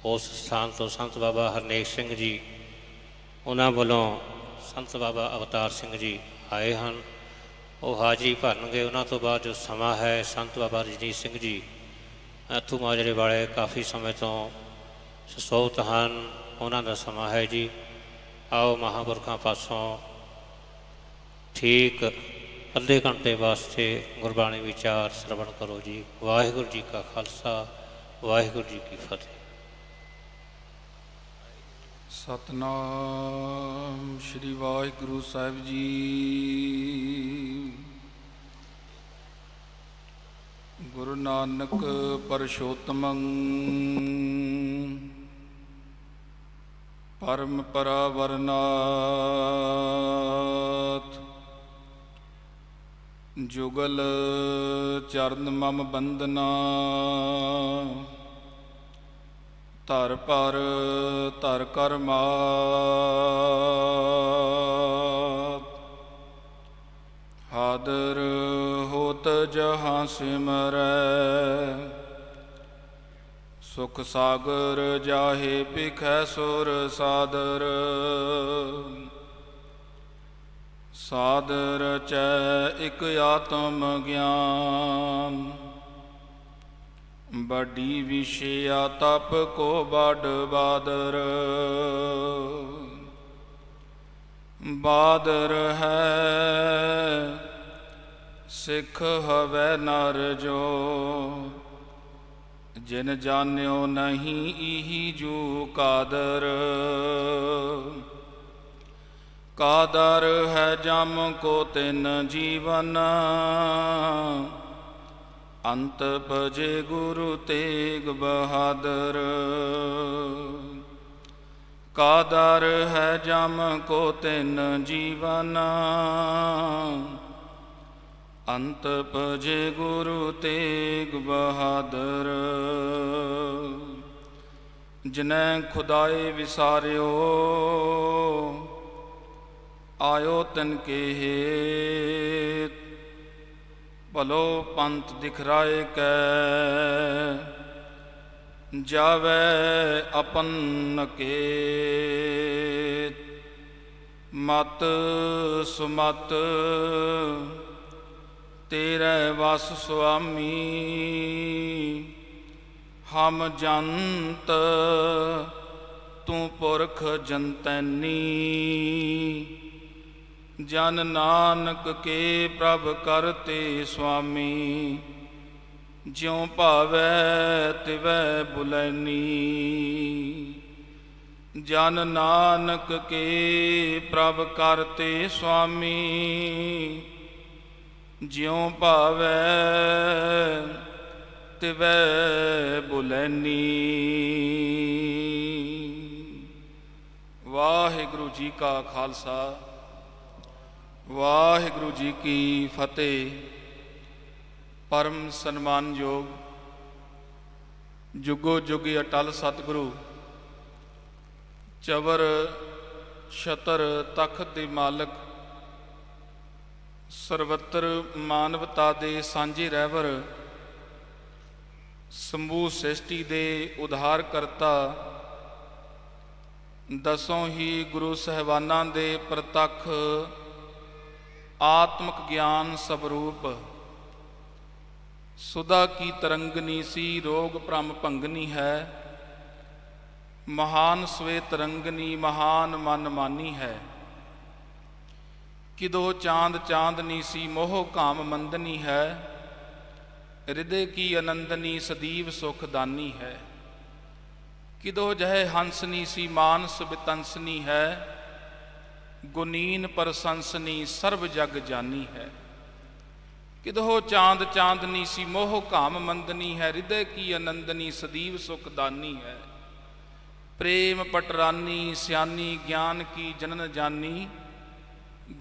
उस स्थान तो संत बाबा हरनेक सिंह जी उन्होंने वालों संत बाबा अवतार सिंह जी आए हैं। वो हाजरी भरनगे। उन्होंने तो बाद जो समा है संत बाबा रजनीत सिंह जी इत्थों माजरे वाले काफ़ी समय तो सुसोत हैं, उन्होंने समा है जी। आओ महापुरखों पासों ठीक अद्धे घंटे वास्ते गुरबाणी विचार श्रवण करो जी। वाहिगुरू जी का खालसा वाहिगुरू जी की फतेह। सतनाम श्री वाहिगुरू साहिब जी। गुरु नानक परशोत्तमं परम परावरनाथ जुगल चरण मम बंदना धर पर धर कर मात हादर होत जहाँ सिमरै सुख सागर जाहे बिखै सुर सादर सादर चै इक आत्म ज्ञान बड़ी विषया तप को बड़ बादर बादर है सिख हवै नर जो जिन जान्यो नहीं इही जू कादर कादर है जम को तिन जीवन अंत भजे गुरु तेग बहादुर कादर है जम को तिन जीवन अंत भजे गुरु तेग बहादुर जिन्हें खुदाए विसारियो आयो तिनके हेत भलो पंथ दिखराए कै जावै अपन नकेत मत सुमत तेरे वस स्वामी हम जंत तू पुरख जंतैनी जन नानक के प्रभ करते स्वामी ज्यों भावै तिवै बुलैनी जन नानक के प्रभ करते स्वामी ज्यों भावै तिवै बुलैनी। वाहिगुरू जी का खालसा वाहिगुरू जी की फतेह। परम सन्मानयोग जुगो जुग अटल सतगुरु चवर छतर तख्त दे मालक सर्वत्र मानवता दे सांझे रहबर समूह सृष्टि दे उद्धार करता दसों ही गुरु साहिबानां दे प्रतख आत्मक ज्ञान स्वरूप सुधा की तरंगनी सी रोग भ्रम भंगनी है महान स्वे तरंगनी महान मन मानी है किदो चांद चांदनी सी मोह काम मंदनी है हृदय की आनंदनी सदीव सुखदानी है किदो जह हंसनी सी मानस बितंसनी है गुनीन प्रशंसनी सर्व जग जानी है किदो चांद चांदनी सी मोह काम मंदनी है हृदय की आनंदनी सदीव सुखदानी है प्रेम पटरानी स्यानी ज्ञान की जनन जानी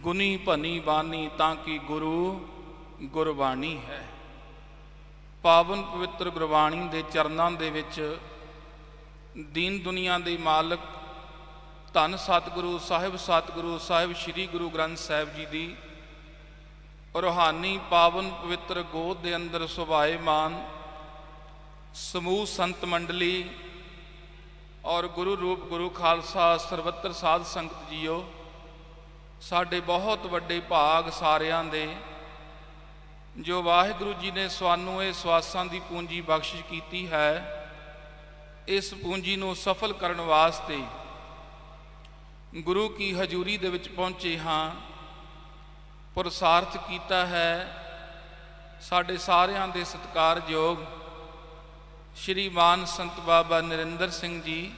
गुनी भनी बानी ताकि गुरु गुरबाणी है। पावन पवित्र गुरबाणी दे चरनां दे विच दीन दुनिया दे मालक धन सतगुरु साहिब श्री गुरु ग्रंथ साहिब जी की रूहानी पावन पवित्र गोद के अंदर सुभाएमान समूह संत मंडली ਔਰ ਗੁਰੂ ਰੂਪ ਗੁਰੂ ਖਾਲਸਾ ਸਰਬੱਤਰ ਸਾਧ ਸੰਗਤ ਜੀਓ, ਸਾਡੇ ਬਹੁਤ ਵੱਡੇ ਭਾਗ ਸਾਰਿਆਂ ਦੇ ਜੋ ਵਾਹਿਗੁਰੂ ਜੀ ਨੇ ਸਾਨੂੰ ਇਹ ਸਵਾਸਾਂ ਦੀ ਪੂੰਜੀ ਬਖਸ਼ਿਸ਼ ਕੀਤੀ ਹੈ। ਇਸ ਪੂੰਜੀ ਨੂੰ ਸਫਲ ਕਰਨ ਵਾਸਤੇ ਗੁਰੂ ਕੀ ਹਜ਼ੂਰੀ ਦੇ ਵਿੱਚ ਪਹੁੰਚੇ ਹਾਂ। ਪੁਰਸਾਰਥ ਕੀਤਾ ਹੈ ਸਾਡੇ ਸਾਰਿਆਂ ਦੇ ਸਤਿਕਾਰਯੋਗ ਸ਼੍ਰੀਮਾਨ ਸੰਤ ਬਾਬਾ ਨਰਿੰਦਰ ਸਿੰਘ ਜੀ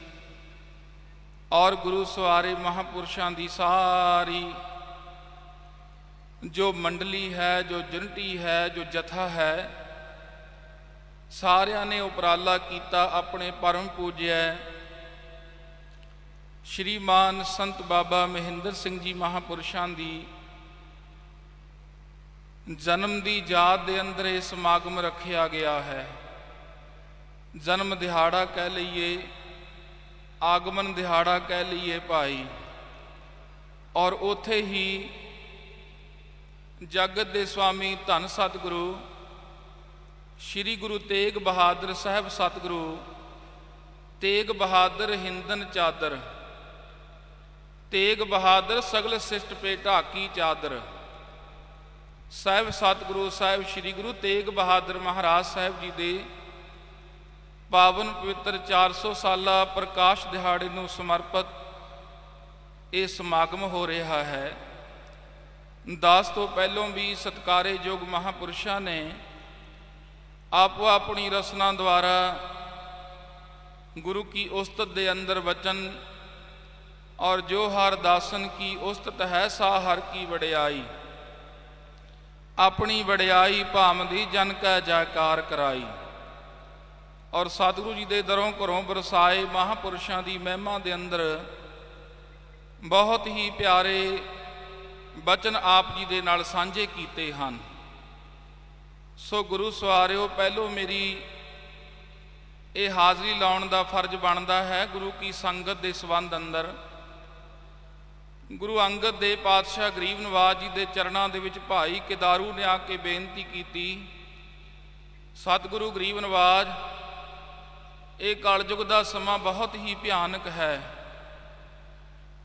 ਔਰ ਗੁਰੂ ਸਵਾਰੇ ਮਹਾਂਪੁਰਸ਼ਾਂ ਦੀ ਸਾਰੀ ਜੋ ਮੰਡਲੀ ਹੈ, ਜੋ ਜੁਨਟੀ ਹੈ, ਜੋ ਜਥਾ ਹੈ, ਸਾਰਿਆਂ ਨੇ ਉਪਰਾਲਾ ਕੀਤਾ। ਆਪਣੇ ਪਰਮ ਪੂਜਿਆ ਸ਼੍ਰੀਮਾਨ ਸੰਤ ਬਾਬਾ ਮਹਿੰਦਰ ਸਿੰਘ ਜੀ ਮਹਾਂਪੁਰਸ਼ਾਂ ਦੀ ਜਨਮ ਦੀ ਯਾਦ ਦੇ ਅੰਦਰ ਇਹ ਸਮਾਗਮ ਰੱਖਿਆ ਗਿਆ ਹੈ। ਜਨਮ ਦਿਹਾੜਾ ਕਹਿ ਲਈਏ, ਆਗਮਨ ਦਿਹਾੜਾ ਕਹਿ ਲਈਏ ਭਾਈ। ਔਰ ਉੱਥੇ ਹੀ ਜਗਤ ਦੇ ਸਵਾਮੀ ਧੰਨ ਸਤਿਗੁਰੂ ਸ਼੍ਰੀ ਗੁਰੂ ਤੇਗ ਬਹਾਦਰ ਸਾਹਿਬ ਸਤਿਗੁਰੂ ਤੇਗ ਬਹਾਦਰ ਹਿੰਦਨ ਚਾਦਰ, ਤੇਗ ਬਹਾਦਰ ਸਗਲ ਸਿਸ਼ਟ ਪੇ ਢਾਕੀ ਚਾਦਰ ਸਾਹਿਬ ਸਤਿਗੁਰੂ ਸਾਹਿਬ ਸ਼੍ਰੀ ਗੁਰੂ ਤੇਗ ਬਹਾਦਰ ਮਹਾਰਾਜ ਸਾਹਿਬ ਜੀ ਦੇ ਪਾਵਨ ਪਵਿੱਤਰ 400 ਸਾਲਾ ਪ੍ਰਕਾਸ਼ ਦਿਹਾੜੇ ਨੂੰ ਸਮਰਪਿਤ ਇਹ ਸਮਾਗਮ ਹੋ ਰਿਹਾ ਹੈ। ਦਾਸ ਤੋਂ ਪਹਿਲੋਂ ਵੀ ਸਤਿਕਾਰਯੋਗ ਮਹਾਂਪੁਰਸ਼ਾਂ ਨੇ ਆਪੋ ਆਪਣੀ ਰਸਨਾ ਦੁਆਰਾ ਗੁਰੂ ਕੀ ਉਸਤਤ ਦੇ ਅੰਦਰ ਵਚਨ ਔਰ ਜੋ ਹਰ ਦਾਸਨ ਕੀ ਉਸਤਤ ਹੈ ਸਾ ਹਰ ਕੀ ਵਡਿਆਈ, ਆਪਣੀ ਵਡਿਆਈ ਭਾਮਦੀ ਜਨ ਕੈ ਜੈਕਾਰ ਕਰਾਈ। ਔਰ ਸਤਿਗੁਰੂ ਜੀ ਦੇ ਦਰੋਂ ਘਰੋਂ ਬਰਸਾਏ ਮਹਾਂਪੁਰਸ਼ਾਂ ਦੀ ਮਹਿਮਾ ਦੇ ਅੰਦਰ ਬਹੁਤ ਹੀ ਪਿਆਰੇ ਬਚਨ ਆਪ ਜੀ ਦੇ ਨਾਲ ਸਾਂਝੇ ਕੀਤੇ ਹਨ। ਸੋ ਗੁਰੂ ਸਵਾਰਿਓ, ਪਹਿਲੋਂ ਮੇਰੀ ਇਹ ਹਾਜ਼ਰੀ ਲਾਉਣ ਦਾ ਫਰਜ਼ ਬਣਦਾ ਹੈ ਗੁਰੂ ਕੀ ਸੰਗਤ ਦੇ ਸੰਬੰਧ ਅੰਦਰ। ਗੁਰੂ ਅੰਗਦ ਦੇ ਪਾਤਸ਼ਾਹ ਗਰੀਬ ਨਵਾਜ ਜੀ ਦੇ ਚਰਨਾਂ ਦੇ ਵਿੱਚ ਭਾਈ ਕੇਦਾਰੂ ਨੇ ਆ ਕੇ ਬੇਨਤੀ ਕੀਤੀ, ਸਤਿਗੁਰੂ ਗਰੀਬ ਨਵਾਜ, ਇਹ ਕਲਯੁਗ ਦਾ ਸਮਾਂ ਬਹੁਤ ਹੀ ਭਿਆਨਕ ਹੈ।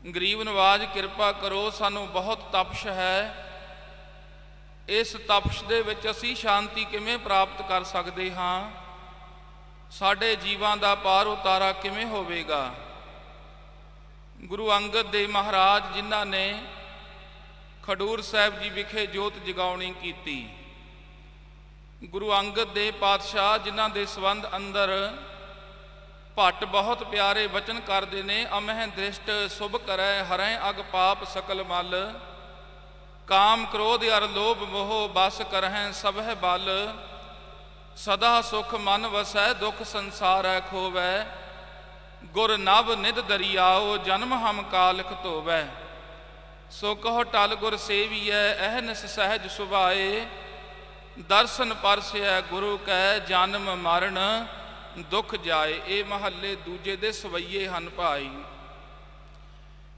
ਗਰੀਬ ਨਵਾਜ ਕਿਰਪਾ ਕਰੋ, ਸਾਨੂੰ ਬਹੁਤ ਤਪਸ਼ ਹੈ। ਇਸ ਤਪਸ਼ ਦੇ ਵਿੱਚ ਅਸੀਂ ਸ਼ਾਂਤੀ ਕਿਵੇਂ ਪ੍ਰਾਪਤ ਕਰ ਸਕਦੇ ਹਾਂ? ਸਾਡੇ ਜੀਵਾਂ ਦਾ ਪਾਰ ਉਤਾਰਾ ਕਿਵੇਂ ਹੋਵੇਗਾ? ਗੁਰੂ ਅੰਗਦ ਦੇਵ ਮਹਾਰਾਜ ਜਿਨ੍ਹਾਂ ਨੇ ਖਡੂਰ ਸਾਹਿਬ ਜੀ ਵਿਖੇ ਜੋਤ ਜਗਾਉਣੀ ਕੀਤੀ, ਗੁਰੂ ਅੰਗਦ ਦੇਵ ਪਾਤਸ਼ਾਹ ਜਿਨ੍ਹਾਂ ਦੇ ਸੰਬੰਧ ਅੰਦਰ ਭੱਟ ਬਹੁਤ ਪਿਆਰੇ ਬਚਨ ਕਰਦੇ ਨੇ, ਅਮਹਿ ਦ੍ਰਿਸ਼ਟ ਸੁਭ ਕਰੈ ਹਰੈ ਅਗ ਪਾਪ ਸਕਲ ਮਲ, ਕਾਮ ਕ੍ਰੋਧ ਅਰ ਲੋਭ ਮੋਹ ਬਸ ਕਰਹਿ ਸਭੈ ਬਲ, ਸਦਾ ਸੁਖ ਮਨ ਵਸੈ ਦੁਖ ਸੰਸਾਰੈ ਖੋਵੈ, ਗੁਰ ਨਭ ਨਿਧ ਦਰਿਆਓ ਜਨਮ ਹਮ ਕਾਲਖ ਧੋਵੈ, ਸੋ ਕਹੋ ਟਲ ਗੁਰ ਸੇਵੀਐ ਅਹਨਿਸ ਸਹਿਜ ਸੁਭਾਏ, ਦਰਸ਼ਨ ਪਰਸਿਐ ਗੁਰੂ ਕੈ ਜਨਮ ਮਰਨ ਦੁੱਖ ਜਾਏ। ਇਹ ਮਹੱਲੇ ਦੂਜੇ ਦੇ ਸਵਈਏ ਹਨ ਭਾਈ,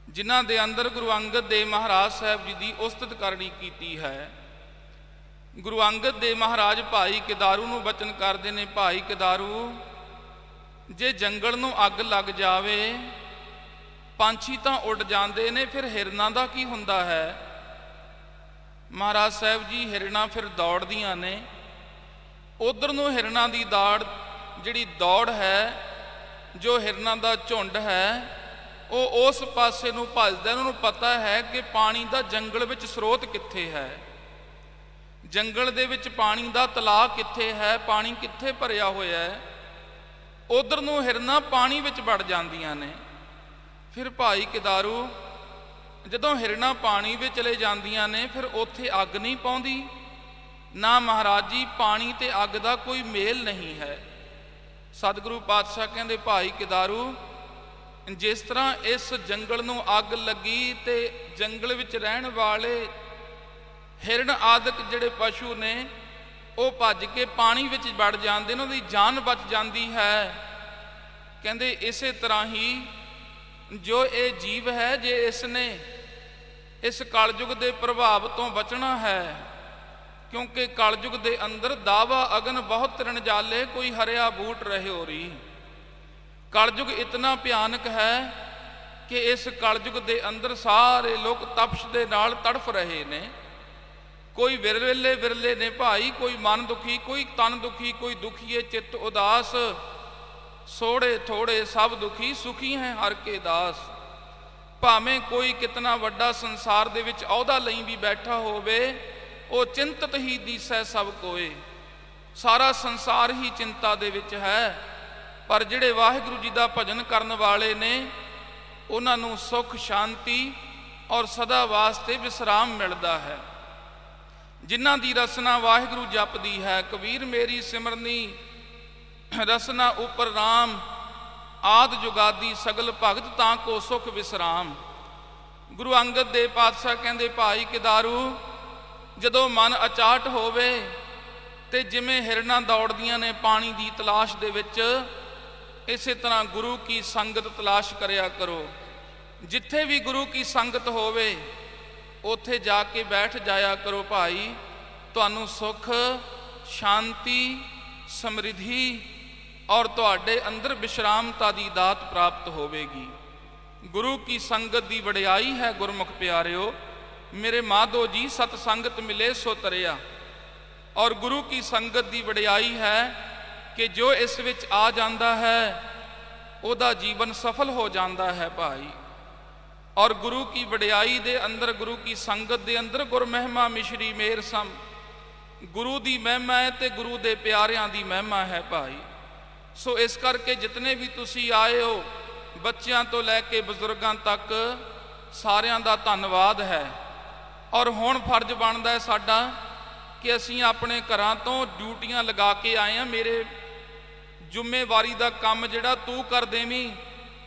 ਜਿਨ੍ਹਾਂ ਦੇ ਅੰਦਰ ਗੁਰੂ ਅੰਗਦ ਦੇਵ ਮਹਾਰਾਜ ਸਾਹਿਬ ਜੀ ਦੀ ਉਸਤਤ ਕਰਨੀ ਕੀਤੀ ਹੈ। ਗੁਰੂ ਅੰਗਦ ਦੇਵ ਮਹਾਰਾਜ ਭਾਈ ਕੇਦਾਰੂ ਨੂੰ ਬਚਨ ਕਰਦੇ ਨੇ, ਭਾਈ ਕੇਦਾਰੂ, ਜੇ ਜੰਗਲ ਨੂੰ ਅੱਗ ਲੱਗ ਜਾਵੇ ਪੰਛੀ ਤਾਂ ਉੱਡ ਜਾਂਦੇ ਨੇ, ਫਿਰ ਹਿਰਨਾਂ ਦਾ ਕੀ ਹੁੰਦਾ ਹੈ? ਮਹਾਰਾਜ ਸਾਹਿਬ ਜੀ, ਹਿਰਨਾਂ ਫਿਰ ਦੌੜਦੀਆਂ ਨੇ। ਉਧਰ ਨੂੰ ਹਿਰਨਾਂ ਦੀ ਜਿਹੜੀ ਦੌੜ ਹੈ, ਜੋ ਹਿਰਨਾਂ ਦਾ ਝੁੰਡ ਹੈ, ਉਹ ਉਸ ਪਾਸੇ ਨੂੰ ਭੱਜਦਾ। ਉਹਨਾਂ ਨੂੰ ਪਤਾ ਹੈ ਕਿ ਪਾਣੀ ਦਾ ਜੰਗਲ ਵਿੱਚ ਸਰੋਤ ਕਿੱਥੇ ਹੈ, ਜੰਗਲ ਦੇ ਵਿੱਚ ਪਾਣੀ ਦਾ ਤਲਾਅ ਕਿੱਥੇ ਹੈ, ਪਾਣੀ ਕਿੱਥੇ ਭਰਿਆ ਹੋਇਆ ਹੈ। ਉਧਰ ਨੂੰ ਹਿਰਨਾਂ ਪਾਣੀ ਵਿੱਚ ਵੜ ਜਾਂਦੀਆਂ ਨੇ। ਫਿਰ ਭਾਈ ਕੇਦਾਰੂ, ਜਦੋਂ ਹਿਰਨਾਂ ਪਾਣੀ ਵਿੱਚ ਚਲੇ ਜਾਂਦੀਆਂ ਨੇ, ਫਿਰ ਉੱਥੇ ਅੱਗ ਨਹੀਂ ਪਾਉਂਦੀ ਨਾ ਮਹਾਰਾਜ ਜੀ, ਪਾਣੀ ਤੇ ਅੱਗ ਦਾ ਕੋਈ ਮੇਲ ਨਹੀਂ ਹੈ। ਸਤਿਗੁਰੂ ਪਾਤਸ਼ਾਹ ਕਹਿੰਦੇ, ਭਾਈ ਕੇਦਾਰੂ, ਜਿਸ ਤਰ੍ਹਾਂ ਇਸ ਜੰਗਲ ਨੂੰ ਅੱਗ ਲੱਗੀ ਤੇ ਜੰਗਲ ਵਿੱਚ ਰਹਿਣ ਵਾਲੇ ਹਿਰਨ ਆਦਿਕ ਜਿਹੜੇ ਪਸ਼ੂ ਨੇ ਉਹ ਭੱਜ ਕੇ ਪਾਣੀ ਵਿੱਚ ਵੜ ਜਾਂਦੇ ਨੇ, ਉਹਨਾਂ ਦੀ ਜਾਨ ਬਚ ਜਾਂਦੀ ਹੈ। ਕਹਿੰਦੇ ਇਸੇ ਤਰ੍ਹਾਂ ਹੀ ਜੋ ਇਹ ਜੀਵ ਹੈ, ਜੇ ਇਸ ਨੇ ਇਸ ਕਲਯੁਗ ਦੇ ਪ੍ਰਭਾਵ ਤੋਂ ਬਚਣਾ ਹੈ, ਕਿਉਂਕਿ ਕਲਯੁਗ ਦੇ ਅੰਦਰ ਦਾਵਾ ਅਗਨ ਬਹੁਤ ਰਣਜਾਲੇ, ਕੋਈ ਹਰਿਆ ਬੂਟ ਰਹੇ ਹੋਰੀ। कलयुग इतना भयानक है कि इस कलयुग के अंदर सारे लोग तपश के नाल तड़फ रहे ने। कोई विरले विरले ने भाई, कोई मन दुखी, कोई तन दुखी, कोई दुखीए चित्त उदास। सोड़े थोड़े सब दुखी, सुखी हैं हर के दास। भावें कोई कितना वड्डा संसार दे विच औहदा लई भी बैठा होवे, वो चिंतित ही दिसै सब कोए। सारा संसार ही चिंता दे विच है, पर जिहड़े वाहिगुरू जी दा भजन करन वाले ने उन्हां नूं सुख शांति और सदा वास्ते विश्राम मिलदा है। जिन्हां दी रसना वाहिगुरू जपदी है, कबीर मेरी सिमरनी रसना उपर राम। आद जुगादी सगल भगत तां को सुख विश्राम। गुरु अंगद देव पातशाह कहंदे भाई किदारू, जदों मन अचाट होवे ते जिवें हिरणां दौड़दियां ने पानी दी तलाश दे विच, इसे तरह गुरु की संगत तलाश करया करो। जिथे भी गुरु की संगत होवे उत्थे जाके बैठ जाया करो भाई, तुहानूं सुख शांति समृद्धि और तुहाडे अंदर विश्रामता दी दात प्राप्त होवेगी। गुरु की संगत दी वडियाई है गुरमुख प्यारिओ। मेरे माधो जी सतसंगत मिले सो तरिया। और गुरु की संगत दी वडियाई है कि जो इस विच आ जाता है उहदा जीवन सफल हो जाता है भाई। और गुरु की वडियाई दे अंदर, गुरु की संगत दे अंदर गुर महिमा मिश्री मेर सम। गुरु दी महिमा है ते गुरु दे प्यारियां दी महिमा है भाई। सो इस करके जितने भी तुसी आए हो, बच्चों तो लैके बजुर्गों तक, सारियां दा धन्नवाद है। और हुण फर्ज बनता है साडा कि असीं अपने घरां तो ड्यूटियां लगा के आए हैं। मेरे जिम्मेवारी का काम जिहड़ा तू कर देवीं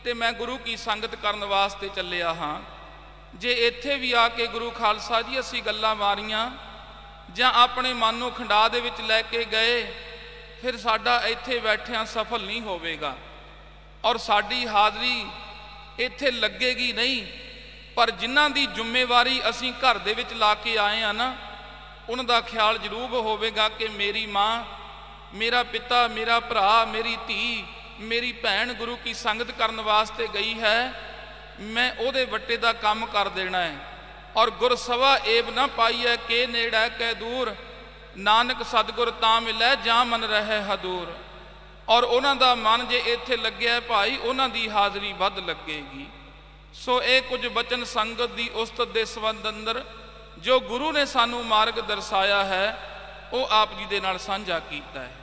ते मैं गुरु की संगत करन वास्ते चलिया हाँ। जे इत्थे भी आके गुरु खालसा जी असीं गल्लां मारीआं जां अपने मन नूं खंडा दे विच लैके गए, फिर साडा इत्थे बैठिया सफल नहीं होवेगा और साडी हाज़री इत्थे लगेगी नहीं। पर जिन्हां दी जिम्मेवारी असीं घर दे विच ला के आए हैं ना, उन्हां दा ख्याल जरूर होवेगा कि मेरी माँ, मेरा पिता, मेरा भरा, मेरी धी, मेरी भैन गुरु की संगत करन वास्ते गई है, मैं उहदे वट्टे दा काम कर देना है। और गुरसभा एब ना पाई है के नेड़ा कै दूर, नानक सतगुर तां मिलै जां मन रहे हदूर। और उन्हां दा मन जे इत्थे लग्या भाई, उन्हां दी हाज़री वध लगेगी। सो ये कुछ बचन संगत दी उस्तत दे संबंध अंदर जो गुरु ने सानू मार्ग दर्शाया है, वो आप जी दे नाल साझा कीता है।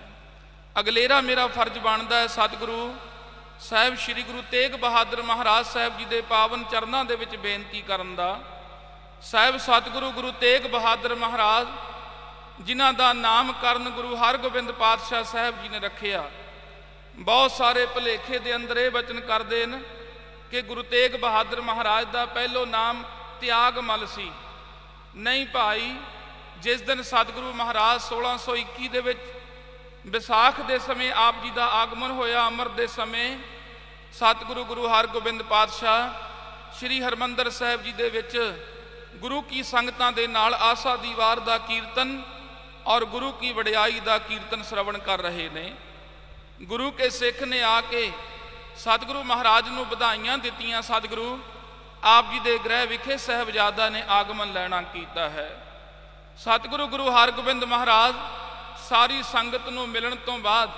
अगलेरा मेरा फर्ज बनता है सतगुरु साहब श्री गुरु तेग बहादुर महाराज साहब जी के पावन चरणों के विच बेनती करन दा। साहब सतगुरु गुरु तेग बहादुर महाराज जिन्हां दा नामकरण गुरु हरगोबिंद पातशाह साहब जी ने रखिया। बहुत सारे भुलेखे दे अंदर ये वचन करदे न कि गुरु तेग बहादुर महाराज का पहलो नाम त्यागमल सी। नहीं भाई, जिस दिन सतगुरु महाराज 1621 दे विच विसाख के समय आप जी का आगमन होया, अमर के समय सतगुरु गुरु हरगोबिंद पातशाह श्री हरमंदर साहब जी दे विच गुरु की संगतां दे नाल आसा दीवार का कीर्तन और गुरु की वडियाई का कीर्तन श्रवण कर रहे ने। गुरु के सिख ने आके सतगुरु महाराज नूं बधाइयां दित्तियां। सतगुरु आप जी के गृह विखे साहबजादा ने आगमन लैना कीता है। सतगुरु गुरु हरगोबिंद महाराज सारी संगत नूं मिलण तो बाद,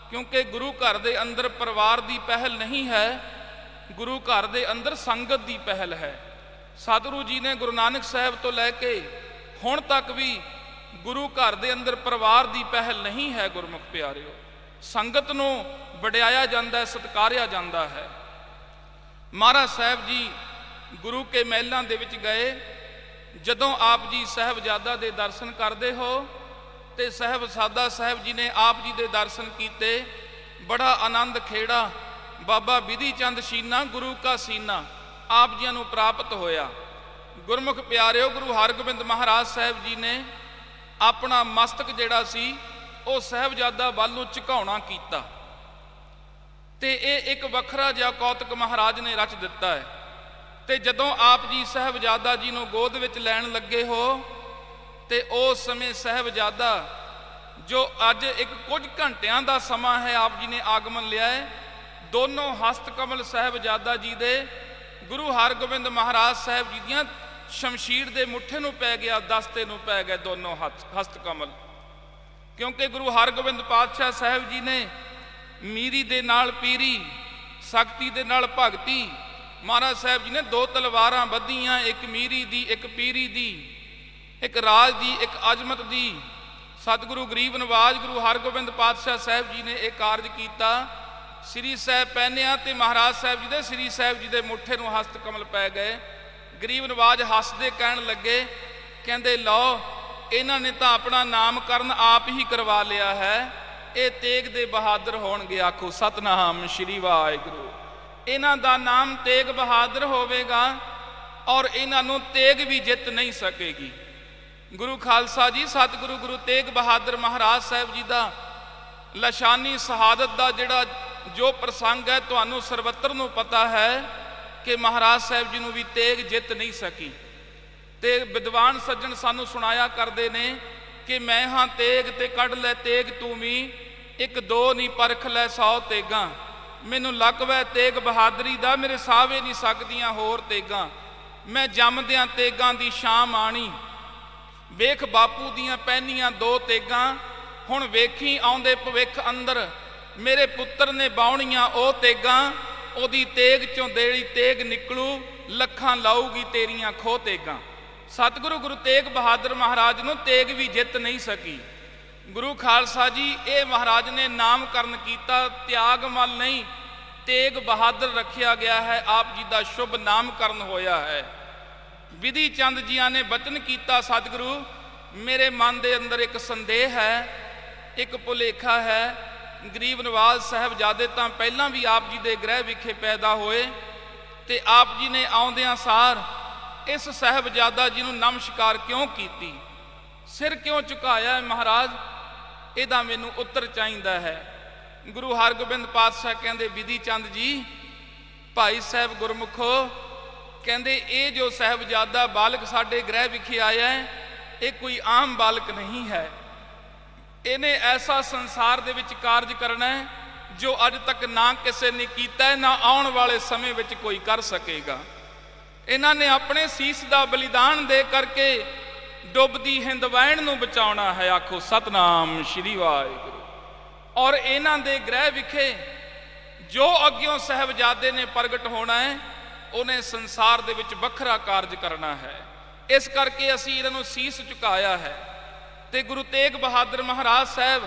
क्योंकि गुरु घर के अंदर परिवार की पहल नहीं है, गुरु घर के अंदर संगत की पहल है। सतगुरु जी ने गुरु नानक साहब तो लैके हुण तक भी गुरु घर के अंदर परिवार की पहल नहीं है। गुरमुख प्यारिओ, संगत नूं वडियाया जाता है, सत्कारिया जाता है। महाराज साहब जी गुरु के महलों दे विच गए। जदों आप जी साहबजादा दे दर्शन करते हो तो साहबजादा साहब जी ने आप जी दे दर्शन किए। बड़ा आनंद खेड़ा बाबा विधि चंद शीना गुरु का सीना आप जी नूं प्राप्त होया। गुरमुख प्यारिओ, गुरु हरगोबिंद महाराज साहब जी ने अपना मस्तक जिहड़ा सी वो साहबजादा वल नूं झुकाउणा कीता ते एक वखरा जिहा कौतक महाराज ने रच दिता है। ते जदों आप जी साहबजादा जी नूं गोद विच लैण लगे हो ते उस समय साहबजादा जो अज एक कुछ घंटियां दा समा है आप जी ने आगमन लिया है, ਦੋਨੋਂ ਹਸਤ ਕਮਲ ਸਾਹਿਬਜ਼ਾਦਾ ਜੀ ਦੇ ਗੁਰੂ ਹਰਗੋਬਿੰਦ ਮਹਾਰਾਜ ਸਾਹਿਬ ਜੀ ਦੀਆਂ ਸ਼ਮਸ਼ੀਰ ਦੇ ਮੁੱਠੇ ਨੂੰ ਪੈ ਗਿਆ, ਦਸਤੇ ਨੂੰ ਪੈ ਗਏ ਦੋਨੋਂ ਹਸਤ ਕਮਲ। ਕਿਉਂਕਿ ਗੁਰੂ ਹਰਗੋਬਿੰਦ ਪਾਤਸ਼ਾਹ ਸਾਹਿਬ ਜੀ ਨੇ ਮੀਰੀ ਦੇ ਨਾਲ ਪੀਰੀ, ਸ਼ਕਤੀ ਦੇ ਨਾਲ ਭਗਤੀ। ਮਹਾਰਾਜ ਸਾਹਿਬ ਜੀ ਨੇ ਦੋ ਤਲਵਾਰਾਂ ਬੱਧੀਆਂ, ਇੱਕ ਮੀਰੀ ਦੀ, ਇੱਕ ਪੀਰੀ ਦੀ, ਇੱਕ ਰਾਜ ਦੀ, ਇੱਕ ਅਜ਼ਮਤ ਦੀ। ਸਤਿਗੁਰੂ ਗਰੀਬ ਨਵਾਜ ਗੁਰੂ ਹਰਗੋਬਿੰਦ ਪਾਤਸ਼ਾਹ ਸਾਹਿਬ ਜੀ ਨੇ ਇਹ ਕਾਰਜ ਕੀਤਾ। ਸ੍ਰੀ ਸਾਹਿਬ ਪਹਿਨਿਆ ਤੇ ਮਹਾਰਾਜ ਸਾਹਿਬ ਜੀ ਦੇ ਸ੍ਰੀ ਸਾਹਿਬ ਜੀ ਦੇ ਮੁੱਠੇ ਨੂੰ ਹਸਤ ਕਮਲ ਪੈ ਗਏ। ਗਰੀਬ ਨਵਾਜ ਹੱਸਦੇ ਕਹਿਣ ਲੱਗੇ, ਕਹਿੰਦੇ ਲਓ ਇਹਨਾਂ ਨੇ ਤਾਂ ਆਪਣਾ ਨਾਮਕਰਨ ਆਪ ਹੀ ਕਰਵਾ ਲਿਆ ਹੈ, ਇਹ ਤੇਗ ਦੇ ਬਹਾਦਰ ਹੋਣਗੇ। ਆਖੋ ਸਤਨਾਮ ਸ਼੍ਰੀ ਵਾਹਿਗੁਰੂ। ਇਹਨਾਂ ਦਾ ਨਾਮ ਤੇਗ ਬਹਾਦਰ ਹੋਵੇਗਾ ਔਰ ਇਹਨਾਂ ਨੂੰ ਤੇਗ ਵੀ ਜਿੱਤ ਨਹੀਂ ਸਕੇਗੀ। ਗੁਰੂ ਖਾਲਸਾ ਜੀ ਸਤਿਗੁਰੂ ਗੁਰੂ ਤੇਗ ਬਹਾਦਰ ਮਹਾਰਾਜ ਸਾਹਿਬ ਜੀ ਦਾ ਲਸ਼ਾਨੀ ਸ਼ਹਾਦਤ ਦਾ ਜਿਹੜਾ ਜੋ ਪ੍ਰਸੰਗ ਹੈ, ਤੁਹਾਨੂੰ ਸਰਬੱਤਰ ਨੂੰ ਪਤਾ ਹੈ ਕਿ ਮਹਾਰਾਜ ਸਾਹਿਬ ਜੀ ਨੂੰ ਵੀ ਤੇਗ ਜਿੱਤ ਨਹੀਂ ਸਕੀ। ਤੇ ਵਿਦਵਾਨ ਸੱਜਣ ਸਾਨੂੰ ਸੁਣਾਇਆ ਕਰਦੇ ਨੇ ਕਿ ਮੈਂ ਹਾਂ ਤੇਗ ਤੇ ਕੱਢ ਲੈ ਤੇਗ ਤੂੰ ਵੀ, ਇੱਕ ਦੋ ਨਹੀਂ ਪਰਖ ਲੈ 100 ਤੇਗਾਂ। ਮੈਨੂੰ ਲਕਵੈ ਤੇਗ ਬਹਾਦਰੀ ਦਾ, ਮੇਰੇ ਸਾਹਵੇ ਨਹੀਂ ਸਕਦੀਆਂ ਹੋਰ ਤੇਗਾਂ। ਮੈਂ ਜੰਮਦਿਆਂ ਤੇਗਾਂ ਦੀ ਸ਼ਾਮ ਆਣੀ, ਵੇਖ ਬਾਪੂ ਦੀਆਂ ਪਹਿਨੀਆਂ 2 ਤੇਗਾਂ। ਹੁਣ ਵੇਖੀ ਆਉਂਦੇ ਭਵਿੱਖ ਅੰਦਰ, ਮੇਰੇ ਪੁੱਤਰ ਨੇ ਬਾਉਣੀਆਂ ਉਹ ਤੇਗਾਂ। ਉਹਦੀ ਤੇਗ ਚੋਂ ਦੇੜੀ ਤੇਗ ਨਿਕਲੂ, ਲੱਖਾਂ ਲਾਊਗੀ ਤੇਰੀਆਂ ਖੋਹ ਤੇਗਾਂ। ਸਤਿਗੁਰੂ ਗੁਰੂ ਤੇਗ ਬਹਾਦਰ ਮਹਾਰਾਜ ਨੂੰ ਤੇਗ ਵੀ ਜਿੱਤ ਨਹੀਂ ਸਕੀ। ਗੁਰੂ ਖਾਲਸਾ ਜੀ ਇਹ ਮਹਾਰਾਜ ਨੇ ਨਾਮਕਰਨ ਕੀਤਾ, ਤਿਆਗਮਲ ਨਹੀਂ ਤੇਗ ਬਹਾਦਰ ਰੱਖਿਆ ਗਿਆ ਹੈ। ਆਪ ਜੀ ਦਾ ਸ਼ੁਭ ਨਾਮਕਰਨ ਹੋਇਆ ਹੈ। ਵਿਧੀ ਚੰਦ ਜੀਆਂ ਨੇ ਬਚਨ ਕੀਤਾ, ਸਤਿਗੁਰੂ ਮੇਰੇ ਮਨ ਦੇ ਅੰਦਰ ਇੱਕ ਸੰਦੇਹ ਹੈ, ਇੱਕ ਭੁਲੇਖਾ ਹੈ। ਗਰੀਬ ਨਵਾਜ਼ ਸਾਹਿਬਜ਼ਾਦੇ ਤਾਂ ਪਹਿਲਾਂ ਵੀ ਆਪ ਜੀ ਦੇ ਗ੍ਰਹਿ ਵਿਖੇ ਪੈਦਾ ਹੋਏ ਤੇ ਆਪ ਜੀ ਨੇ ਆਉਂਦਿਆਂ ਸਾਰ ਇਸ ਸਾਹਿਬਜ਼ਾਦਾ ਜੀ ਨੂੰ ਨਮਸਕਾਰ ਕਿਉਂ ਕੀਤੀ, ਸਿਰ ਕਿਉਂ ਝੁਕਾਇਆ ਹੈ ਮਹਾਰਾਜ, ਇਹਦਾ ਮੈਨੂੰ ਉੱਤਰ ਚਾਹੀਦਾ ਹੈ। ਗੁਰੂ ਹਰਗੋਬਿੰਦ ਪਾਤਸ਼ਾਹ ਕਹਿੰਦੇ, ਵਿਧੀ ਚੰਦ ਜੀ ਭਾਈ ਸਾਹਿਬ ਗੁਰਮੁਖੋ, ਕਹਿੰਦੇ ਇਹ ਜੋ ਸਾਹਿਬਜ਼ਾਦਾ ਬਾਲਕ ਸਾਡੇ ਗ੍ਰਹਿ ਵਿਖੇ ਆਇਆ ਹੈ, ਇਹ ਕੋਈ ਆਮ ਬਾਲਕ ਨਹੀਂ ਹੈ। ਇਹਨੇ ਐਸਾ ਸੰਸਾਰ ਦੇ ਵਿੱਚ ਕਾਰਜ ਕਰਨਾ ਹੈ ਜੋ ਅੱਜ ਤੱਕ ਨਾ ਕਿਸੇ ਨੇ ਕੀਤਾ, ਨਾ ਆਉਣ ਵਾਲੇ ਸਮੇਂ ਵਿੱਚ ਕੋਈ ਕਰ ਸਕੇਗਾ। ਇਹਨਾਂ ਨੇ ਆਪਣੇ ਸੀਸ ਦਾ ਬਲੀਦਾਨ ਦੇ ਕਰਕੇ ਡੁੱਬਦੀ ਹਿੰਦਵੈਣ ਨੂੰ ਬਚਾਉਣਾ ਹੈ। ਆਖੋ ਸਤਨਾਮ ਸ਼੍ਰੀ ਵਾਹਿਗੁਰੂ। ਔਰ ਇਹਨਾਂ ਦੇ ਗ੍ਰਹਿ ਵਿਖੇ ਜੋ ਅੱਗਿਓਂ ਸਾਹਿਬਜ਼ਾਦੇ ਨੇ ਪ੍ਰਗਟ ਹੋਣਾ ਹੈ, ਉਹਨੇ ਸੰਸਾਰ ਦੇ ਵਿੱਚ ਵੱਖਰਾ ਕਾਰਜ ਕਰਨਾ ਹੈ। ਇਸ ਕਰਕੇ ਅਸੀਂ ਇਹਨਾਂ ਨੂੰ ਸੀਸ ਝੁਕਾਇਆ ਹੈ। ਤੇ ਗੁਰੂ ਤੇਗ ਬਹਾਦਰ ਮਹਾਰਾਜ ਸਾਹਿਬ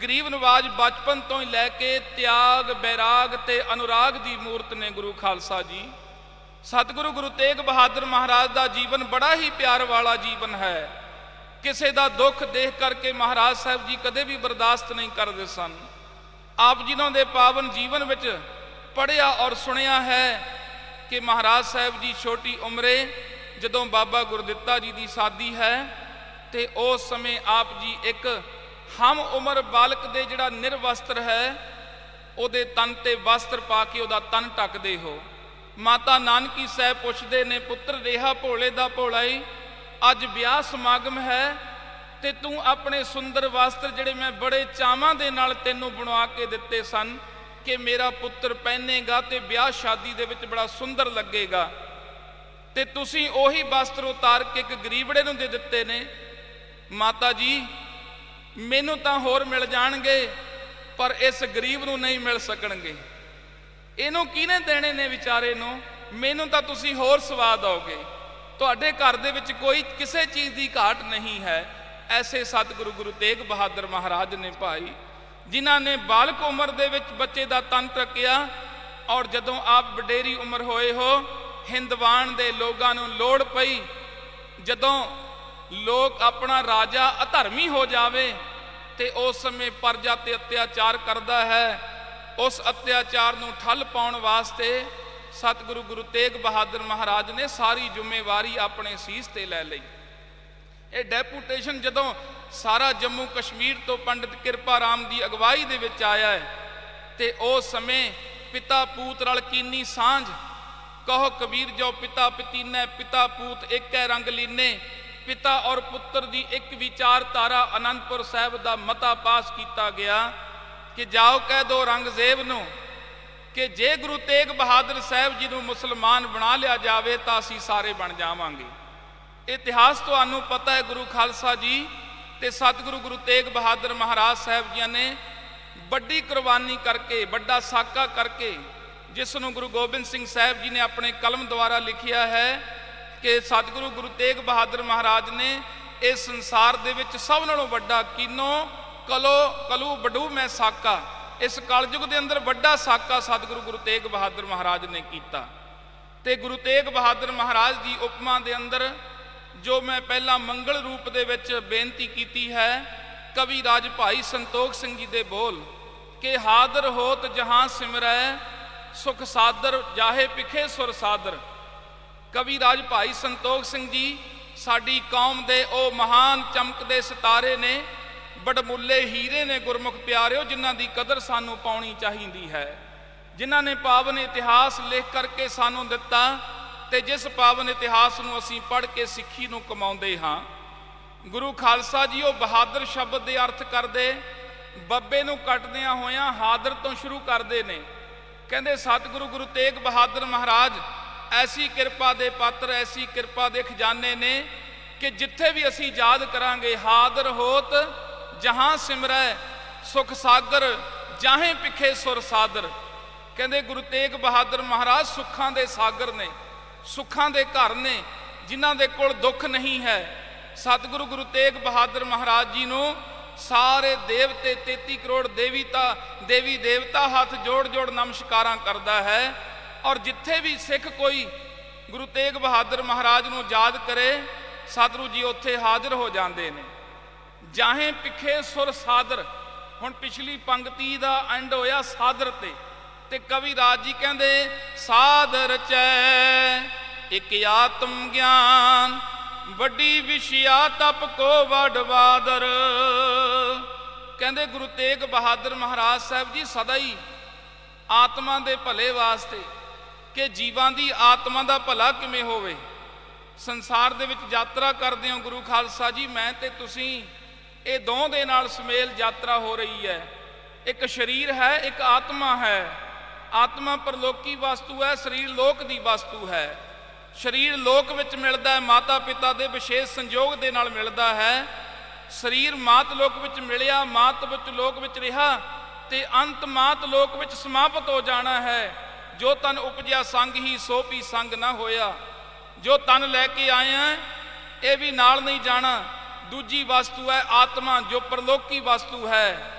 ਗਰੀਬ ਨਵਾਜ ਬਚਪਨ ਤੋਂ ਹੀ ਲੈ ਕੇ ਤਿਆਗ, ਬੈਰਾਗ ਤੇ ਅਨੁਰਾਗ ਦੀ ਮੂਰਤ ਨੇ ਗੁਰੂ ਖਾਲਸਾ ਜੀ। ਸਤਿਗੁਰੂ ਗੁਰੂ ਤੇਗ ਬਹਾਦਰ ਮਹਾਰਾਜ ਦਾ ਜੀਵਨ ਬੜਾ ਹੀ ਪਿਆਰ ਵਾਲਾ ਜੀਵਨ ਹੈ। ਕਿਸੇ ਦਾ ਦੁੱਖ ਦੇਖ ਕਰਕੇ ਮਹਾਰਾਜ ਸਾਹਿਬ ਜੀ ਕਦੇ ਵੀ ਬਰਦਾਸ਼ਤ ਨਹੀਂ ਕਰਦੇ ਸਨ। ਆਪ ਜਿਨ੍ਹਾਂ ਦੇ ਪਾਵਨ ਜੀਵਨ ਵਿੱਚ ਪੜ੍ਹਿਆ ਔਰ ਸੁਣਿਆ ਹੈ ਕਿ ਮਹਾਰਾਜ ਸਾਹਿਬ ਜੀ ਛੋਟੀ ਉਮਰੇ ਜਦੋਂ ਬਾਬਾ ਗੁਰਦਿੱਤਾ ਜੀ ਦੀ ਸਾਦੀ ਹੈ ਤੇ ਉਸ ਸਮੇਂ ਆਪ ਜੀ ਇੱਕ ਹਮ ਉਮਰ ਬਾਲਕ ਦੇ ਜਿਹੜਾ ਨਿਰਵਸਤਰ ਹੈ ਉਹਦੇ ਤਨ ਤੇ ਵਸਤਰ ਪਾ ਕੇ ਉਹਦਾ ਤਨ ਢੱਕਦੇ ਹੋ। ਮਾਤਾ ਨਾਨਕੀ ਸਾਹਿਬ ਪੁੱਛਦੇ ਨੇ, ਪੁੱਤਰ ਰਿਹਾ ਭੋਲੇ ਦਾ ਭੋਲਾ ਹੀ, ਅੱਜ ਵਿਆਹ ਸਮਾਗਮ ਹੈ ਤੇ ਤੂੰ ਆਪਣੇ ਸੁੰਦਰ ਵਸਤਰ ਜਿਹੜੇ ਮੈਂ ਬੜੇ ਚਾਵਾਂ ਦੇ ਨਾਲ ਤੈਨੂੰ ਬਣਵਾ ਕੇ ਦਿੱਤੇ ਸਨ ਕਿ ਮੇਰਾ ਪੁੱਤਰ ਪਹਿਨੇਗਾ ਤੇ ਵਿਆਹ ਸ਼ਾਦੀ ਦੇ ਵਿੱਚ ਬੜਾ ਸੁੰਦਰ ਲੱਗੇਗਾ, ਤੇ ਤੁਸੀਂ ਉਹੀ ਵਸਤਰ ਉਤਾਰ ਕੇ ਇੱਕ ਗਰੀਬੜੇ ਨੂੰ ਦੇ ਦਿੱਤੇ ਨੇ। ਮਾਤਾ ਜੀ ਮੈਨੂੰ ਤਾਂ ਹੋਰ ਮਿਲ ਜਾਣਗੇ ਪਰ ਇਸ ਗਰੀਬ ਨੂੰ ਨਹੀਂ ਮਿਲ ਸਕਣਗੇ। ਇਹਨੂੰ ਕਿਹਨੇ ਦੇਣੇ ਨੇ ਵਿਚਾਰੇ ਨੂੰ, ਮੈਨੂੰ ਤਾਂ ਤੁਸੀਂ ਹੋਰ ਸਵਾ ਦਿਓਗੇ। ਤੁਹਾਡੇ ਘਰ ਦੇ ਵਿੱਚ ਕੋਈ ਕਿਸੇ ਚੀਜ਼ ਦੀ ਘਾਟ ਨਹੀਂ ਹੈ। ਐਸੇ ਸਤਿਗੁਰੂ ਗੁਰੂ ਤੇਗ ਬਹਾਦਰ ਮਹਾਰਾਜ ਨੇ ਭਾਈ, ਜਿਨ੍ਹਾਂ ਨੇ ਬਾਲਕ ਉਮਰ ਦੇ ਵਿੱਚ ਬੱਚੇ ਦਾ ਤਨ ਢੱਕਿਆ ਔਰ ਜਦੋਂ ਆਪ ਵਡੇਰੀ ਉਮਰ ਹੋਏ ਹੋ, ਹਿੰਦਵਾਨ ਦੇ ਲੋਕਾਂ ਨੂੰ ਲੋੜ ਪਈ, ਜਦੋਂ ਲੋਕ ਆਪਣਾ ਰਾਜਾ ਅਧਰਮੀ ਹੋ ਜਾਵੇ ਤੇ ਉਸ ਸਮੇਂ ਪਰਜਾ ਤੇ ਅਤਿਆਚਾਰ ਕਰਦਾ ਹੈ, ਉਸ ਅਤਿਆਚਾਰ ਨੂੰ ਠੱਲ ਪਾਉਣ ਵਾਸਤੇ ਸਤਿਗੁਰੂ ਗੁਰੂ ਤੇਗ ਬਹਾਦਰ ਮਹਾਰਾਜ ਨੇ ਸਾਰੀ ਜ਼ਿੰਮੇਵਾਰੀ ਆਪਣੇ ਸੀਸ ਤੇ ਲੈ ਲਈ। ਇਹ ਡੈਪੂਟੇਸ਼ਨ ਜਦੋਂ ਸਾਰਾ ਜੰਮੂ ਕਸ਼ਮੀਰ ਤੋਂ ਪੰਡਿਤ ਕਿਰਪਾ ਰਾਮ ਦੀ ਅਗਵਾਈ ਦੇ ਵਿੱਚ ਆਇਆ ਹੈ ਤੇ ਉਸ ਸਮੇਂ ਪਿਤਾ ਪੂਤ ਰਲ ਕੀਨੀ ਸਾਂਝ, ਕਹੋ ਕਬੀਰ ਜੋ ਪਿਤਾ ਪਤੀਨੈ, ਪਿਤਾ ਪੂਤ ਏਕੈ ਰੰਗ ਲੀਨੇ। ਪਿਤਾ ਔਰ ਪੁੱਤਰ ਦੀ ਇੱਕ ਵਿਚਾਰਧਾਰਾ ਅਨੰਦਪੁਰ ਸਾਹਿਬ ਦਾ ਮਤਾ ਪਾਸ ਕੀਤਾ ਗਿਆ ਕਿ ਜਾਓ ਕਹਿ ਦੋ ਰੰਗਜ਼ੇਬ ਨੂੰ ਕਿ ਜੇ ਗੁਰੂ ਤੇਗ ਬਹਾਦਰ ਸਾਹਿਬ ਜੀ ਨੂੰ ਮੁਸਲਮਾਨ ਬਣਾ ਲਿਆ ਜਾਵੇ ਤਾਂ ਅਸੀਂ ਸਾਰੇ ਬਣ ਜਾਵਾਂਗੇ। ਇਤਿਹਾਸ ਤੁਹਾਨੂੰ ਪਤਾ ਹੈ, ਗੁਰੂ ਖਾਲਸਾ ਜੀ ਤੇ ਸਤਿਗੁਰੂ ਗੁਰੂ ਤੇਗ ਬਹਾਦਰ ਮਹਾਰਾਜ ਸਾਹਿਬ ਜੀ ਨੇ ਵੱਡੀ ਕੁਰਬਾਨੀ ਕਰਕੇ, ਵੱਡਾ ਸਾਕਾ ਕਰਕੇ, ਜਿਸ ਨੂੰ ਗੁਰੂ ਗੋਬਿੰਦ ਸਿੰਘ ਸਾਹਿਬ ਜੀ ਨੇ ਆਪਣੇ ਕਲਮ ਦੁਆਰਾ ਲਿਖਿਆ ਹੈ ਕਿ ਸਤਿਗੁਰੂ ਗੁਰੂ ਤੇਗ ਬਹਾਦਰ ਮਹਾਰਾਜ ਨੇ ਇਸ ਸੰਸਾਰ ਦੇ ਵਿੱਚ ਸਭ ਨਾਲੋਂ ਵੱਡਾ ਕੀਨੋ ਕਲੂ ਬਡੂ ਮੈਂ ਸਾਕਾ, ਇਸ ਕਲਯੁਗ ਦੇ ਅੰਦਰ ਵੱਡਾ ਸਾਕਾ ਸਤਿਗੁਰੂ ਗੁਰੂ ਤੇਗ ਬਹਾਦਰ ਮਹਾਰਾਜ ਨੇ ਕੀਤਾ। ਤੇ ਗੁਰੂ ਤੇਗ ਬਹਾਦਰ ਮਹਾਰਾਜ ਦੀ ਉਪਮਾ ਦੇ ਅੰਦਰ ਜੋ ਮੈਂ ਪਹਿਲਾਂ ਮੰਗਲ ਰੂਪ ਦੇ ਵਿੱਚ ਬੇਨਤੀ ਕੀਤੀ ਹੈ, ਕਵੀ ਰਾਜ ਭਾਈ ਸੰਤੋਖ ਸਿੰਘ ਜੀ ਦੇ ਬੋਲ ਕਿ ਹਾਦਰ ਹੋਤ ਜਹਾਂ ਸਿਮਰੈ ਸੁਖ ਸਾਦਰ ਜਾਹੇ ਪਿਖੇ ਸੁਰ ਸਾਦਰ। ਕਵੀ ਰਾਜ ਭਾਈ ਸੰਤੋਖ ਸਿੰਘ ਜੀ ਸਾਡੀ ਕੌਮ ਦੇ ਉਹ ਮਹਾਨ ਚਮਕਦੇ ਸਿਤਾਰੇ ਨੇ, ਬੜਮੁੱਲੇ ਹੀਰੇ ਨੇ ਗੁਰਮੁਖ ਪਿਆਰਿਓ, ਜਿਨ੍ਹਾਂ ਦੀ ਕਦਰ ਸਾਨੂੰ ਪਾਉਣੀ ਚਾਹੀਦੀ ਹੈ, ਜਿਨ੍ਹਾਂ ਨੇ ਪਾਵਨ ਇਤਿਹਾਸ ਲਿਖ ਕਰਕੇ ਸਾਨੂੰ ਦਿੱਤਾ ਤੇ ਜਿਸ ਪਾਵਨ ਇਤਿਹਾਸ ਨੂੰ ਅਸੀਂ ਪੜ੍ਹ ਕੇ ਸਿੱਖੀ ਨੂੰ ਕਮਾਉਂਦੇ ਹਾਂ। ਗੁਰੂ ਖਾਲਸਾ ਜੀ ਉਹ ਬਹਾਦਰ ਸ਼ਬਦ ਦੇ ਅਰਥ ਕਰਦੇ, ਬੱਬੇ ਨੂੰ ਕੱਟਦਿਆਂ ਹੋਇਆਂ ਹਾਦਰ ਤੋਂ ਸ਼ੁਰੂ ਕਰਦੇ ਨੇ। ਕਹਿੰਦੇ ਸਤਿਗੁਰੂ ਗੁਰੂ ਤੇਗ ਬਹਾਦਰ ਮਹਾਰਾਜ ਐਸੀ ਕਿਰਪਾ ਦੇ ਪਾਤਰ, ਐਸੀ ਕਿਰਪਾ ਦੇ ਖਜ਼ਾਨੇ ਨੇ ਕਿ ਜਿੱਥੇ ਵੀ ਅਸੀਂ ਯਾਦ ਕਰਾਂਗੇ ਹਾਦਰ ਹੋਤ ਜਹਾਂ ਸਿਮਰੈ ਸੁਖ ਸਾਗਰ ਜਾਹੇ ਪਿਖੇ ਸੁਰ ਸਾਦਰ। ਕਹਿੰਦੇ ਗੁਰੂ ਤੇਗ ਬਹਾਦਰ ਮਹਾਰਾਜ ਸੁੱਖਾਂ ਦੇ ਸਾਗਰ ਨੇ, ਸੁੱਖਾਂ ਦੇ ਘਰ ਨੇ, ਜਿਨ੍ਹਾਂ ਦੇ ਕੋਲ ਦੁੱਖ ਨਹੀਂ ਹੈ। ਸਤਿਗੁਰੂ ਗੁਰੂ ਤੇਗ ਬਹਾਦਰ ਮਹਾਰਾਜ ਜੀ ਨੂੰ ਸਾਰੇ ਦੇਵਤੇ 33 ਕਰੋੜ ਦੇਵੀ ਦੇਵਤਾ ਹੱਥ ਜੋੜ ਜੋੜ ਨਮਸਕਾਰਾਂ ਕਰਦਾ ਹੈ। ਔਰ ਜਿੱਥੇ ਵੀ ਸਿੱਖ ਕੋਈ ਗੁਰੂ ਤੇਗ ਬਹਾਦਰ ਮਹਾਰਾਜ ਨੂੰ ਯਾਦ ਕਰੇ, ਸਤਿਗੁਰੂ ਜੀ ਉੱਥੇ ਹਾਜ਼ਰ ਹੋ ਜਾਂਦੇ ਨੇ। ਜਾਹੇ ਪਿਖੇ ਸੁਰ ਸਾਦਰ, ਹੁਣ ਪਿਛਲੀ ਪੰਕਤੀ ਦਾ ਐਂਡ ਹੋਇਆ ਸਾਦਰ ਤੇ ਕਵੀ ਰਾਜ ਜੀ ਕਹਿੰਦੇ ਸਾਦਰ ਚੈ ਇੱਕ ਆਤਮ ਗਿਆਨ ਵੱਡੀ ਵਿਸ਼ਿਆ ਤਪ ਕੋ ਵਡ ਬਾਦਰ। ਕਹਿੰਦੇ ਗੁਰੂ ਤੇਗ ਬਹਾਦਰ ਮਹਾਰਾਜ ਸਾਹਿਬ ਜੀ ਸਦਾ ਹੀ ਆਤਮਾ ਦੇ ਭਲੇ ਵਾਸਤੇ, ਕਿ ਜੀਵਾਂ ਦੀ ਆਤਮਾ ਦਾ ਭਲਾ ਕਿਵੇਂ ਹੋਵੇ, ਸੰਸਾਰ ਦੇ ਵਿੱਚ ਯਾਤਰਾ ਕਰਦੇ ਹੋ ਗੁਰੂ ਖਾਲਸਾ ਜੀ, ਮੈਂ ਤੇ ਤੁਸੀਂ, ਇਹ ਦੋਹਾਂ ਦੇ ਨਾਲ ਸੁਮੇਲ ਯਾਤਰਾ ਹੋ ਰਹੀ ਹੈ। ਇੱਕ ਸਰੀਰ ਹੈ, ਇੱਕ ਆਤਮਾ ਹੈ। ਆਤਮਾ ਪਰਲੋਕੀ ਵਸਤੂ ਹੈ, ਸਰੀਰ ਲੋਕ ਦੀ ਵਸਤੂ ਹੈ। ਸਰੀਰ ਲੋਕ ਵਿੱਚ ਮਿਲਦਾ ਹੈ, ਮਾਤਾ ਪਿਤਾ ਦੇ ਵਿਸ਼ੇਸ਼ ਸੰਯੋਗ ਦੇ ਨਾਲ ਮਿਲਦਾ ਹੈ। ਸਰੀਰ ਮਾਤ ਲੋਕ ਵਿੱਚ ਮਿਲਿਆ, ਮਾਤ ਵਿੱਚ ਲੋਕ ਵਿੱਚ ਰਿਹਾ ਤੇ ਅੰਤ ਮਾਤ ਲੋਕ ਵਿੱਚ ਸਮਾਪਤ ਹੋ ਜਾਣਾ ਹੈ। ਜੋ ਤਨ ਉਪਜਿਆ ਸੰਗ ਹੀ ਸੋ ਵੀ ਸੰਗ ਨਾ ਹੋਇਆ। ਜੋ ਤਨ ਲੈ ਕੇ ਆਏ ਆ ਇਹ ਵੀ ਨਾਲ ਨਹੀਂ ਜਾਣਾ। ਦੂਜੀ ਵਸਤੂ ਹੈ ਆਤਮਾ, ਜੋ ਪਰਲੋਕੀ ਵਸਤੂ ਹੈ,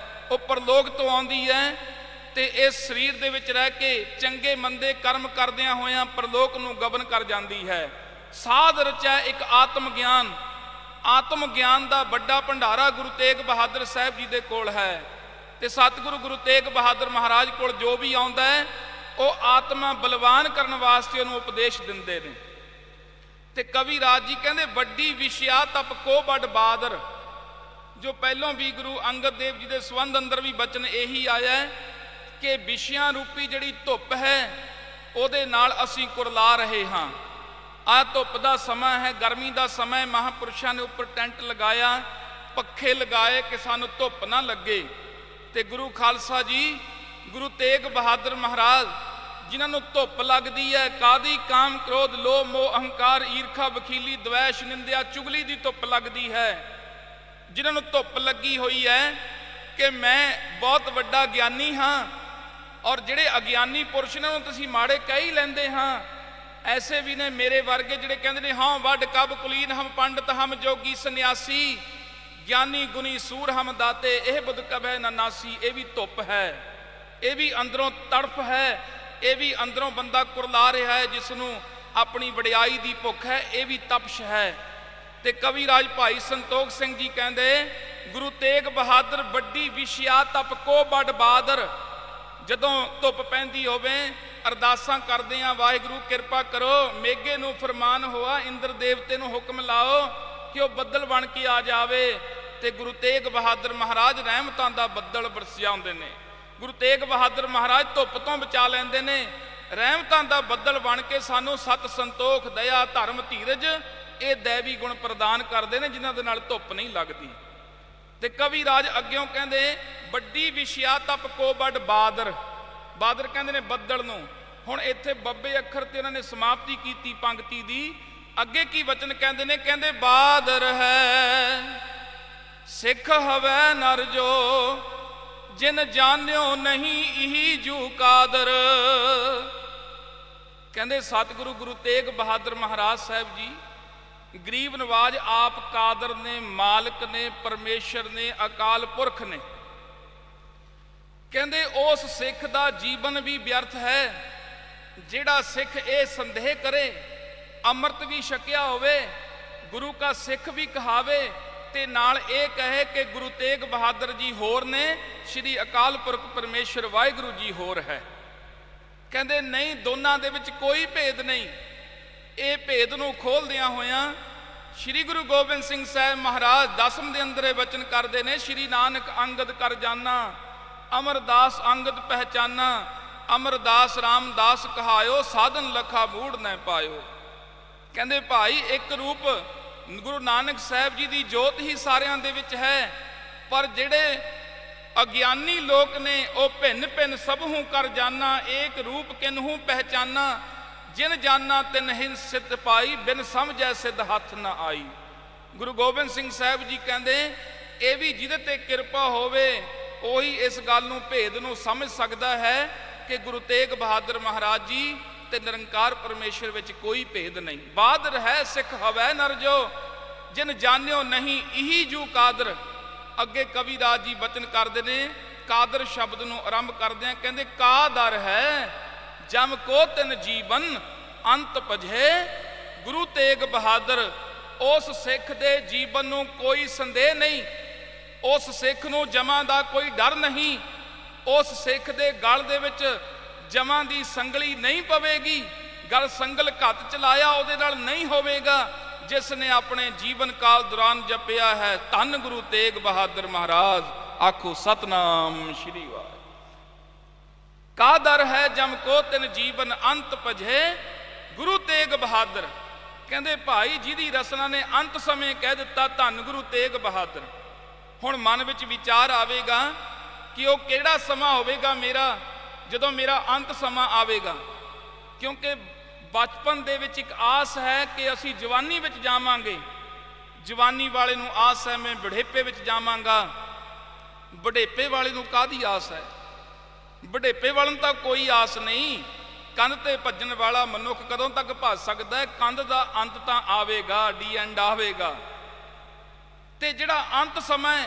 ਉਹ ਪਰਲੋਕ ਤੋਂ ਆਉਂਦੀ ਹੈ ਤੇ ਇਸ ਸਰੀਰ ਦੇ ਵਿੱਚ ਰਹਿ ਕੇ ਚੰਗੇ ਮੰਦੇ ਕਰਮ ਕਰਦਿਆਂ ਹੋਇਆਂ ਪਰਲੋਕ ਨੂੰ ਗਬਨ ਕਰ ਜਾਂਦੀ ਹੈ। ਸਾਧ ਰਚੈ ਇੱਕ ਆਤਮ ਗਿਆਨ, ਆਤਮ ਗਿਆਨ ਦਾ ਵੱਡਾ ਭੰਡਾਰਾ ਗੁਰੂ ਤੇਗ ਬਹਾਦਰ ਸਾਹਿਬ ਜੀ ਦੇ ਕੋਲ ਹੈ। ਤੇ ਸਤਿਗੁਰੂ ਗੁਰੂ ਤੇਗ ਬਹਾਦਰ ਮਹਾਰਾਜ ਕੋਲ ਜੋ ਵੀ ਆਉਂਦਾ ਹੈ ਉਹ ਆਤਮਾ ਬਲਵਾਨ ਕਰਨ ਵਾਸਤੇ ਉਹਨੂੰ ਉਪਦੇਸ਼ ਦਿੰਦੇ ਨੇ। ਤੇ ਕਵੀ ਰਾਜ ਜੀ ਕਹਿੰਦੇ ਵੱਡੀ ਵਿਸ਼ਿਆ ਤਪ ਕੋ ਵੱਡ ਬਾਦਰ। ਜੋ ਪਹਿਲੋਂ ਵੀ ਗੁਰੂ ਅੰਗਦ ਦੇਵ ਜੀ ਦੇ ਸੰਬੰਧ ਅੰਦਰ ਵੀ ਬਚਨ ਇਹੀ ਆਇਆ ਕਿ ਵਿਸ਼ਿਆਂ ਰੂਪੀ ਜਿਹੜੀ ਧੁੱਪ ਹੈ ਉਹਦੇ ਨਾਲ ਅਸੀਂ ਕੁਰਲਾ ਰਹੇ ਹਾਂ। ਆਹ ਧੁੱਪ ਦਾ ਸਮਾਂ ਹੈ, ਗਰਮੀ ਦਾ ਸਮਾਂ। ਮਹਾਂਪੁਰਸ਼ਾਂ ਨੇ ਉੱਪਰ ਟੈਂਟ ਲਗਾਇਆ, ਪੱਖੇ ਲਗਾਏ ਕਿ ਸਾਨੂੰ ਧੁੱਪ ਨਾ ਲੱਗੇ। ਤੇ ਗੁਰੂ ਖਾਲਸਾ ਜੀ ਗੁਰੂ ਤੇਗ ਬਹਾਦਰ ਮਹਾਰਾਜ ਜਿਨ੍ਹਾਂ ਨੂੰ ਧੁੱਪ ਲੱਗਦੀ ਹੈ, ਕਾਦੀ ਕਾਮ ਕ੍ਰੋਧ ਲੋਭ ਮੋਹ ਅਹੰਕਾਰ ਈਰਖਾ ਵਖੀਲੀ ਦਵੈਸ਼ ਨਿੰਦਿਆ ਚੁਗਲੀ ਦੀ ਧੁੱਪ ਲੱਗਦੀ ਹੈ, ਜਿਨ੍ਹਾਂ ਨੂੰ ਧੁੱਪ ਲੱਗੀ ਹੋਈ ਹੈ ਕਿ ਮੈਂ ਬਹੁਤ ਵੱਡਾ ਗਿਆਨੀ ਹਾਂ ਔਰ ਜਿਹੜੇ ਅਗਿਆਨੀ ਪੁਰਸ਼ ਨੇ ਉਹਨੂੰ ਤੁਸੀਂ ਮਾੜੇ ਕਹਿ ਹੀ ਲੈਂਦੇ ਹਾਂ। ਐਸੇ ਵੀ ਨੇ ਮੇਰੇ ਵਰਗੇ ਜਿਹੜੇ ਕਹਿੰਦੇ ਨੇ ਹਾਂ ਵੱਡ ਕਬ ਕੁਲੀਨ ਹਮ ਪੰਡਤ ਹਮ ਜੋਗੀ ਸੰਨਿਆਸੀ ਗਿਆਨੀ ਗੁਣੀ ਸੂਰ ਹਮ ਦਾਤੇ ਇਹ ਬੁੱਧ ਕਬੈ ਨਾ ਨਾਸੀ। ਇਹ ਵੀ ਧੁੱਪ ਹੈ, ਇਹ ਵੀ ਅੰਦਰੋਂ ਤੜਫ ਹੈ, ਇਹ ਵੀ ਅੰਦਰੋਂ ਬੰਦਾ ਕੁਰਲਾ ਰਿਹਾ ਹੈ, ਜਿਸ ਨੂੰ ਆਪਣੀ ਵਡਿਆਈ ਦੀ ਭੁੱਖ ਹੈ। ਇਹ ਵੀ ਤਪਸ਼ ਹੈ। ਤੇ ਕਵੀ ਰਾਜ ਭਾਈ ਸੰਤੋਖ ਸਿੰਘ ਜੀ ਕਹਿੰਦੇ ਗੁਰੂ ਤੇਗ ਬਹਾਦਰ ਵੱਡੀ ਵਿਸ਼ਿਆ ਤਪ ਕੋ ਵੱਡ ਬਾਦਰ। ਜਦੋਂ ਧੁੱਪ ਪੈਂਦੀ ਹੋਵੇ ਅਰਦਾਸਾਂ ਕਰਦੇ ਆ, ਵਾਹਿਗੁਰੂ ਕਿਰਪਾ ਕਰੋ ਮੇਘੇ ਨੂੰ ਫਰਮਾਨ ਹੋਆ, ਇੰਦਰ ਦੇਵਤੇ ਨੂੰ ਹੁਕਮ ਲਾਓ ਕਿ ਉਹ ਬੱਦਲ ਬਣ ਕੇ ਆ ਜਾਵੇ। ਤੇ ਗੁਰੂ ਤੇਗ ਬਹਾਦਰ ਮਹਾਰਾਜ ਰਹਿਮਤਾਂ ਦਾ ਬੱਦਲ ਬਰਸਾਉਂਦੇ ਨੇ। ਗੁਰੂ ਤੇਗ ਬਹਾਦਰ ਮਹਾਰਾਜ ਧੁੱਪ ਤੋਂ ਬਚਾ ਲੈਂਦੇ ਨੇ, ਰਹਿਮਤਾਂ ਦਾ ਬੱਦਲ ਬਣ ਕੇ ਸਾਨੂੰ ਸਤ ਸੰਤੋਖ ਦਇਆ ਧਰਮ ਧੀਰਜ ਇਹ ਦੇਵੀ ਗੁਣ ਪ੍ਰਦਾਨ ਕਰਦੇ ਨੇ, ਜਿਨ੍ਹਾਂ ਦੇ ਨਾਲ ਧੁੱਪ ਨਹੀਂ ਲੱਗਦੀ। ਤੇ ਕਵੀ ਰਾਜ ਅੱਗਿਓਂ ਕਹਿੰਦੇ ਵੱਡੀ ਵਿਸ਼ਿਆ ਤਪ ਕੋ ਵੱਡ ਬਾਦਰ। ਬਾਦਰ ਕਹਿੰਦੇ ਨੇ ਬੱਦਲ ਨੂੰ। ਹੁਣ ਇੱਥੇ ਬੱਬੇ ਅੱਖਰ ਤੇ ਉਹਨਾਂ ਨੇ ਸਮਾਪਤੀ ਕੀਤੀ ਪੰਕਤੀ ਦੀ। ਅੱਗੇ ਕੀ ਵਚਨ ਕਹਿੰਦੇ ਨੇ? ਕਹਿੰਦੇ ਬਾਦਰ ਹੈ ਸਿੱਖ ਹਵੈ ਨਰ ਜੋ, ਜਿਨ ਜਾਣਿਓ ਨਹੀਂ ਇਹੀ ਜੂ ਕਾਦਰ। ਕਹਿੰਦੇ ਸਤਿਗੁਰੂ ਗੁਰੂ ਤੇਗ ਬਹਾਦਰ ਮਹਾਰਾਜ ਸਾਹਿਬ ਜੀ ਗਰੀਬ ਨਵਾਜ ਆਪ ਕਾਦਰ ਨੇ, ਮਾਲਕ ਨੇ, ਪਰਮੇਸ਼ਰ ਨੇ, ਅਕਾਲ ਪੁਰਖ ਨੇ। ਕਹਿੰਦੇ ਉਸ ਸਿੱਖ ਦਾ ਜੀਵਨ ਵੀ ਵਿਅਰਥ ਹੈ ਜਿਹੜਾ ਸਿੱਖ ਇਹ ਸੰਦੇਹ ਕਰੇ, ਅੰਮ੍ਰਿਤ ਵੀ ਛਕਿਆ ਹੋਵੇ, ਗੁਰੂ ਕਾ ਸਿੱਖ ਵੀ ਕਹਾਵੇ ਤੇ ਨਾਲ ਇਹ ਕਹੇ ਕਿ ਗੁਰੂ ਤੇਗ ਬਹਾਦਰ ਜੀ ਹੋਰ ਨੇ, ਸ਼੍ਰੀ ਅਕਾਲ ਪੁਰਖ ਪਰਮੇਸ਼ਰ ਵਾਹਿਗੁਰੂ ਜੀ ਹੋਰ ਹੈ। ਕਹਿੰਦੇ ਨਹੀਂ, ਦੋਨਾਂ ਦੇ ਵਿੱਚ ਕੋਈ ਭੇਦ ਨਹੀਂ। ਇਹ ਭੇਦ ਨੂੰ ਖੋਲਦਿਆਂ ਹੋਇਆਂ ਸ਼੍ਰੀ ਗੁਰੂ ਗੋਬਿੰਦ ਸਿੰਘ ਸਾਹਿਬ ਮਹਾਰਾਜ 10ਵੇਂ ਦੇ ਅੰਦਰ ਇਹ ਵਚਨ ਕਰਦੇ ਨੇ, ਸ਼੍ਰੀ ਨਾਨਕ ਅੰਗਦ ਕਰ ਜਾਨਾ, ਅਮਰਦਾਸ ਅੰਗਦ ਪਹਿਚਾਨਾ, ਅਮਰਦਾਸ ਰਾਮਦਾਸ ਕਹਾਇਓ, ਸਾਧਨ ਲਖਾ ਮੂੜ ਨਾ ਪਾਇਓ। ਕਹਿੰਦੇ ਭਾਈ ਇੱਕ ਰੂਪ ਗੁਰੂ ਨਾਨਕ ਸਾਹਿਬ ਜੀ ਦੀ ਜੋਤ ਹੀ ਸਾਰਿਆਂ ਦੇ ਵਿੱਚ ਹੈ, ਪਰ ਜਿਹੜੇ ਅਗਿਆਨੀ ਲੋਕ ਨੇ ਉਹ ਭਿੰਨ ਭਿੰਨ ਸਭਹੂ ਕਰ ਜਾਨਾ, ਏਕ ਰੂਪ ਕਿਨਹੂ ਪਹਿਚਾਨਾ, ਜਿਨ ਜਾਨਾ ਤਿਨ ਹਿਨ ਸਿੱਧ ਪਾਈ, ਬਿਨ ਸਮਝੈ ਸਿੱਧ ਹੱਥ ਨਾ ਆਈ। ਗੁਰੂ ਗੋਬਿੰਦ ਸਿੰਘ ਸਾਹਿਬ ਜੀ ਕਹਿੰਦੇ ਇਹ ਵੀ ਜਿਹਦੇ ਤੇ ਕਿਰਪਾ ਹੋਵੇ ਉਹੀ ਇਸ ਗੱਲ ਨੂੰ ਭੇਦ ਨੂੰ ਸਮਝ ਸਕਦਾ ਹੈ ਕਿ ਗੁਰੂ ਤੇਗ ਬਹਾਦਰ ਮਹਾਰਾਜ ਜੀ ਤੇ ਨਿਰੰਕਾਰ ਪਰਮੇਸ਼ਰ ਵਿੱਚ ਕੋਈ ਭੇਦ ਨਹੀਂ। ਬਾਦਰ ਹੈ ਸਿੱਖ ਹਵੈ ਨਰ ਜੋ, ਜਿਨ ਜਾਣਿਓ ਨਹੀਂ ਇਹੀ ਜੂ ਕਾਦਰ। ਅੱਗੇ ਕਵੀ ਰਾਜ ਜੀ ਬਚਨ ਕਰਦੇ ਨੇ, ਕਾਦਰ ਸ਼ਬਦ ਨੂੰ ਆਰੰਭ ਕਰਦੇ ਆ, ਕਹਿੰਦੇ ਕਾਦਰ ਹੈ ਜਮ ਕੋ ਤਿਨ ਜੀਵਨ ਅੰਤ ਪਜੇ। ਗੁਰੂ ਤੇਗ ਬਹਾਦਰ ਉਸ ਸਿੱਖ ਦੇ ਜੀਵਨ ਨੂੰ ਕੋਈ ਸੰਦੇਹ ਨਹੀਂ, ਉਸ ਸਿੱਖ ਨੂੰ ਜਮਾਂ ਦਾ ਕੋਈ ਡਰ ਨਹੀਂ, ਉਸ ਸਿੱਖ ਦੇ ਗਲ ਦੇ ਵਿੱਚ ਜਮਾਂ ਦੀ ਸੰਗਲੀ ਨਹੀਂ ਪਵੇਗੀ। ਗਲ ਸੰਗਲ ਘੱਤ ਚਲਾਇਆ ਉਹਦੇ ਨਾਲ ਨਹੀਂ ਹੋਵੇਗਾ ਜਿਸ ਨੇ ਆਪਣੇ ਜੀਵਨ ਕਾਲ ਦੌਰਾਨ ਜਪਿਆ ਹੈ ਧੰਨ ਗੁਰੂ ਤੇਗ ਬਹਾਦਰ ਮਹਾਰਾਜ। ਆਖੋ ਸਤਨਾਮ ਸ਼੍ਰੀ ਵਾਹਿਗੁਰੂ। ਕਾਦਰ ਹੈ ਜਮ ਕੋ ਤਿਨ ਜੀਵਨ ਅੰਤ ਪਜੇ। ਗੁਰੂ ਤੇਗ ਬਹਾਦਰ ਕਹਿੰਦੇ ਭਾਈ ਜਿਹਦੀ ਰਸਨਾ ਨੇ ਅੰਤ ਸਮੇਂ ਕਹਿ ਦਿੱਤਾ ਧੰਨ ਗੁਰੂ ਤੇਗ ਬਹਾਦਰ। ਹੁਣ ਮਨ ਵਿੱਚ ਵਿਚਾਰ ਆਵੇਗਾ ਕਿ ਉਹ ਕਿਹੜਾ ਸਮਾਂ ਹੋਵੇਗਾ ਮੇਰਾ ਜਦੋਂ ਮੇਰਾ ਅੰਤ ਸਮਾਂ ਆਵੇਗਾ, ਕਿਉਂਕਿ ਬਚਪਨ ਦੇ ਵਿੱਚ ਇੱਕ ਆਸ ਹੈ ਕਿ ਅਸੀਂ ਜਵਾਨੀ ਵਿੱਚ ਜਾਵਾਂਗੇ, ਜਵਾਨੀ ਵਾਲੇ ਨੂੰ ਆਸ ਹੈ ਮੈਂ ਬੁਢੇਪੇ ਵਿੱਚ ਜਾਵਾਂਗਾ। ਬੁਢੇਪੇ ਵਾਲੇ ਨੂੰ ਕਾਹਦੀ ਆਸ ਹੈ? ਬੁਢੇਪੇ ਵਾਲੇ ਨੂੰ ਤਾਂ ਕੋਈ ਆਸ ਨਹੀਂ। ਕੰਧ ਤੇ ਭੱਜਣ ਵਾਲਾ ਮਨੁੱਖ ਕਦੋਂ ਤੱਕ ਭੱਜ ਸਕਦਾ ਹੈ? ਕੰਧ ਦਾ ਅੰਤ ਤਾਂ ਆਵੇਗਾ, ਡੀ ਐਂਡ ਆਵੇਗਾ। ਤੇ ਜਿਹੜਾ ਅੰਤ ਸਮਾਂ